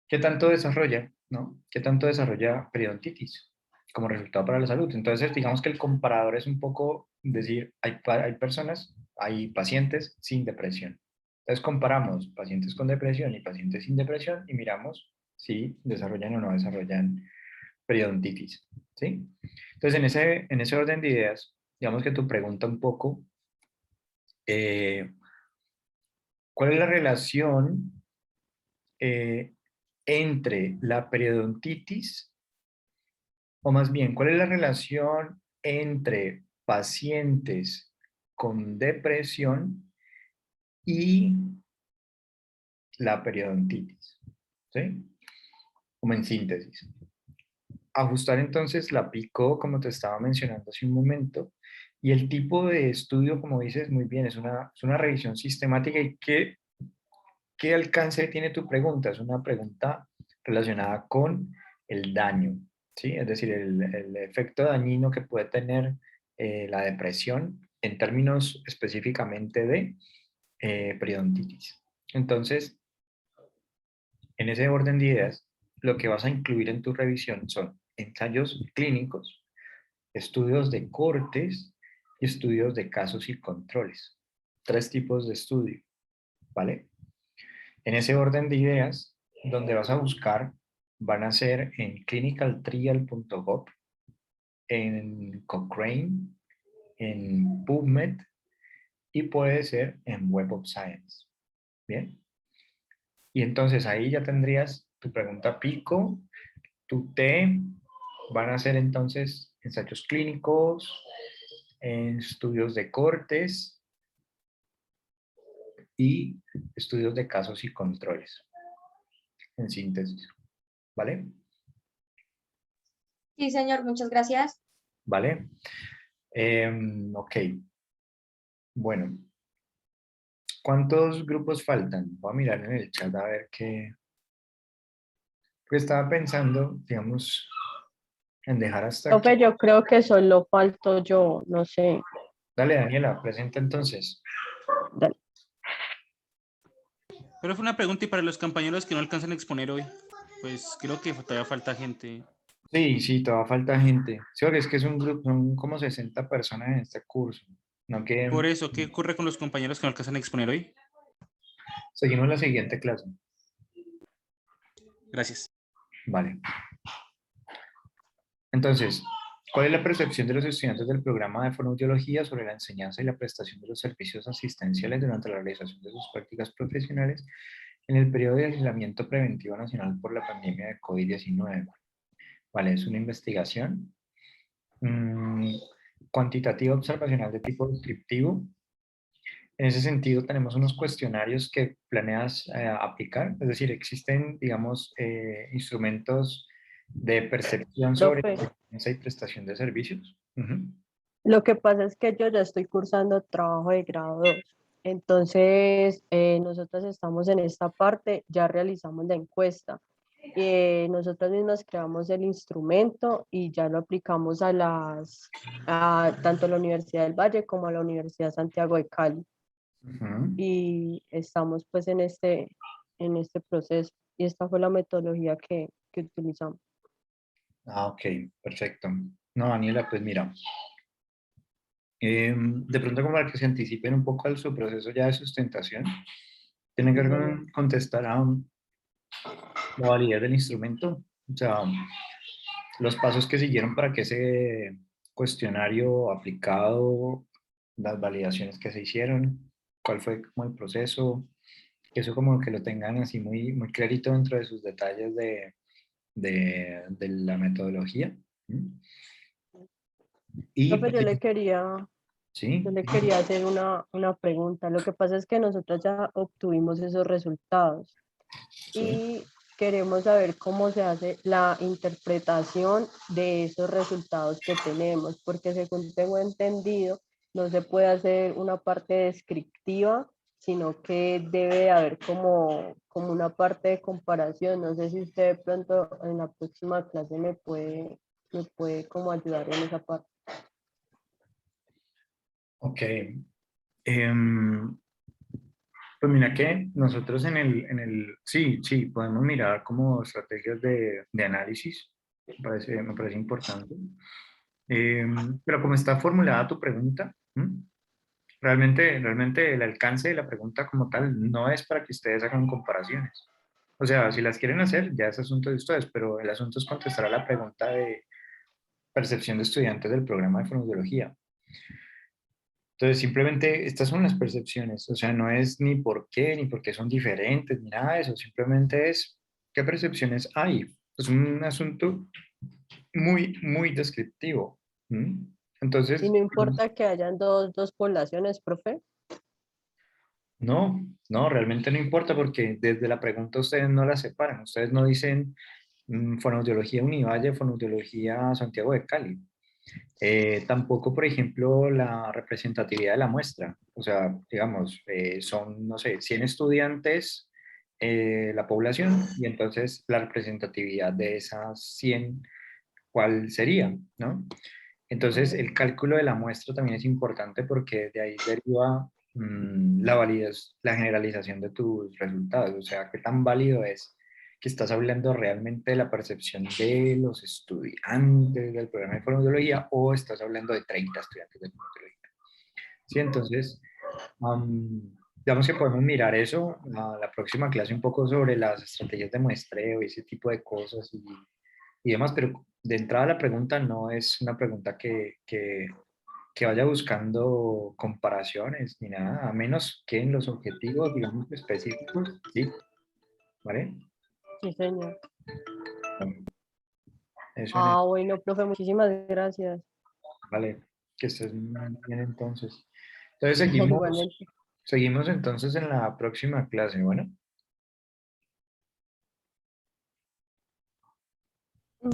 S1: ¿qué tanto desarrolla, no? ¿Qué tanto desarrolla periodontitis como resultado para la salud? Entonces, digamos que el comparador es un poco decir, hay personas, hay pacientes sin depresión. Entonces, comparamos pacientes con depresión y pacientes sin depresión y miramos si desarrollan o no desarrollan periodontitis, ¿sí? Entonces, en ese orden de ideas, digamos que tu pregunta un poco, ¿cuál es la relación eh, entre la periodontitis, o más bien, cuál es la relación entre pacientes con depresión y la periodontitis? ¿Sí? Como en síntesis. Ajustar entonces la PICO, como te estaba mencionando hace un momento, y el tipo de estudio, como dices muy bien, es una revisión sistemática. ¿Y qué alcance tiene tu pregunta? Es una pregunta relacionada con el daño, ¿sí? Es decir, el efecto dañino que puede tener la depresión en términos específicamente de periodontitis. Entonces, en ese orden de ideas, lo que vas a incluir en tu revisión son ensayos clínicos, estudios de cortes y estudios de casos y controles. 3 tipos de estudio, ¿vale? En ese orden de ideas, donde vas a buscar, van a ser en clinicaltrial.gov, en Cochrane, en PubMed y puede ser en Web of Science. Bien. Y entonces ahí ya tendrías tu pregunta pico, tu T, van a ser entonces ensayos clínicos, estudios de cortes y estudios de casos y controles, en síntesis. ¿Vale?
S10: Sí, señor, muchas gracias.
S1: ¿Vale? Ok. Bueno, ¿cuántos grupos faltan? Voy a mirar en el chat a ver qué. Pues estaba pensando, digamos, en dejar hasta aquí.
S11: Profe, yo creo que solo falto yo, no sé.
S1: Dale, Daniela, presenta entonces.
S11: Dale.
S2: Pero fue una pregunta y para los compañeros que no alcanzan a exponer hoy, pues creo que todavía falta gente.
S1: Sí, todavía falta gente. Sí, porque es que es un grupo, son como 60 personas en este curso. No que
S2: Por eso, ¿qué ocurre con los compañeros que no alcanzan a exponer hoy?
S1: seguimos la siguiente clase.
S2: Gracias.
S1: Vale. Entonces, ¿cuál es la percepción de los estudiantes del programa de fonoaudiología sobre la enseñanza y la prestación de los servicios asistenciales durante la realización de sus prácticas profesionales en el periodo de aislamiento preventivo nacional por la pandemia de COVID-19? Vale, es una investigación cuantitativa observacional de tipo descriptivo. En ese sentido, tenemos unos cuestionarios que planeas aplicar, es decir, existen, digamos, instrumentos de percepción sobre
S11: Profe,
S1: eficiencia y prestación de servicios. Ujú.
S11: lo que pasa es que yo ya estoy cursando trabajo de grado 2. Entonces, nosotros estamos en esta parte, ya realizamos la encuesta. Nosotros mismos creamos el instrumento y ya lo aplicamos a tanto a la Universidad del Valle como a la Universidad Santiago de Cali.
S1: Ujú.
S11: Y estamos pues en este proceso. Y esta fue la metodología que utilizamos.
S1: Ah, ok, perfecto. No, Daniela, pues mira, de pronto como para que se anticipen un poco a su proceso ya de sustentación, tiene que ver con contestar a la validez del instrumento, o sea, los pasos que siguieron para que ese cuestionario aplicado, las validaciones que se hicieron, cuál fue como el proceso, que eso como que lo tengan así muy, muy clarito dentro de sus detalles de la metodología. ¿Mm? Y
S11: Profe,
S1: pues,
S11: yo
S1: sí,
S11: le quería hacer una pregunta. Lo que pasa es que nosotros ya obtuvimos esos resultados
S1: sí.
S11: y queremos saber cómo se hace la interpretación de esos resultados que tenemos, porque según tengo entendido, no se puede hacer una parte descriptiva, sino que debe haber como una parte de comparación. No sé si usted de pronto en la próxima clase me puede como ayudar en esa parte.
S1: Ok. Em, pues mira que nosotros sí, sí, podemos mirar como estrategias de análisis, me parece importante. Pero como está formulada tu pregunta, ¿m? Realmente el alcance de la pregunta como tal no es para que ustedes hagan comparaciones. O sea, si las quieren hacer, ya es asunto de ustedes, pero el asunto es contestar a la pregunta de percepción de estudiantes del programa de fonoaudiología. Entonces, simplemente estas son las percepciones, o sea, no es ni por qué, ni por qué son diferentes, ni nada de eso, simplemente es qué percepciones hay. Es un asunto muy, muy descriptivo. ¿M?
S11: Y
S1: Entonces,
S11: no importa que hayan dos poblaciones, profe.
S1: no, no, realmente no importa porque desde la pregunta ustedes no la separan, ustedes no dicen fonoaudiología Univalle, fonoaudiología Santiago de Cali. Tampoco, por ejemplo, la representatividad de la muestra. O sea, digamos, son, no sé, 100 estudiantes la población y entonces la representatividad de esas 100, ¿cuál sería? ¿No? Entonces, el cálculo de la muestra también es importante porque de ahí deriva la validez, la generalización de tus resultados. O sea, qué tan válido es que estás hablando realmente de la percepción de los estudiantes del programa de fonoaudiología o estás hablando de 30 estudiantes de fonoaudiología. Sí, entonces, digamos que podemos mirar eso a la próxima clase un poco sobre las estrategias de muestreo y ese tipo de cosas y demás, pero de entrada la pregunta no es una pregunta que vaya buscando comparaciones ni nada, a menos que en los objetivos, digamos, específicos, sí, ¿vale?
S11: Sí, señor.
S1: Bueno, eso en el,
S11: Bueno, profe, muchísimas gracias.
S1: vale, que estés muy bien entonces. Entonces seguimos,
S11: Igualmente.
S1: seguimos entonces en la próxima clase, bueno,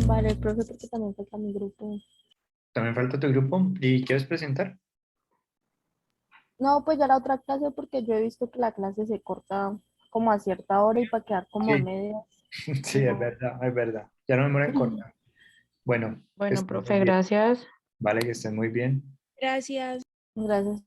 S10: Vale, profe, porque también falta mi grupo.
S1: también falta tu grupo y ¿quieres presentar?
S10: No, pues ya la otra clase porque yo he visto que la clase se corta como a cierta hora y para quedar como a
S1: Sí,
S10: media.
S1: sí, es verdad, ya no me muero en corta. Bueno, que
S6: Bueno,
S1: estén muy
S6: profe,
S1: bien,
S6: gracias.
S1: vale, que estén muy bien.
S3: Gracias.
S10: Gracias.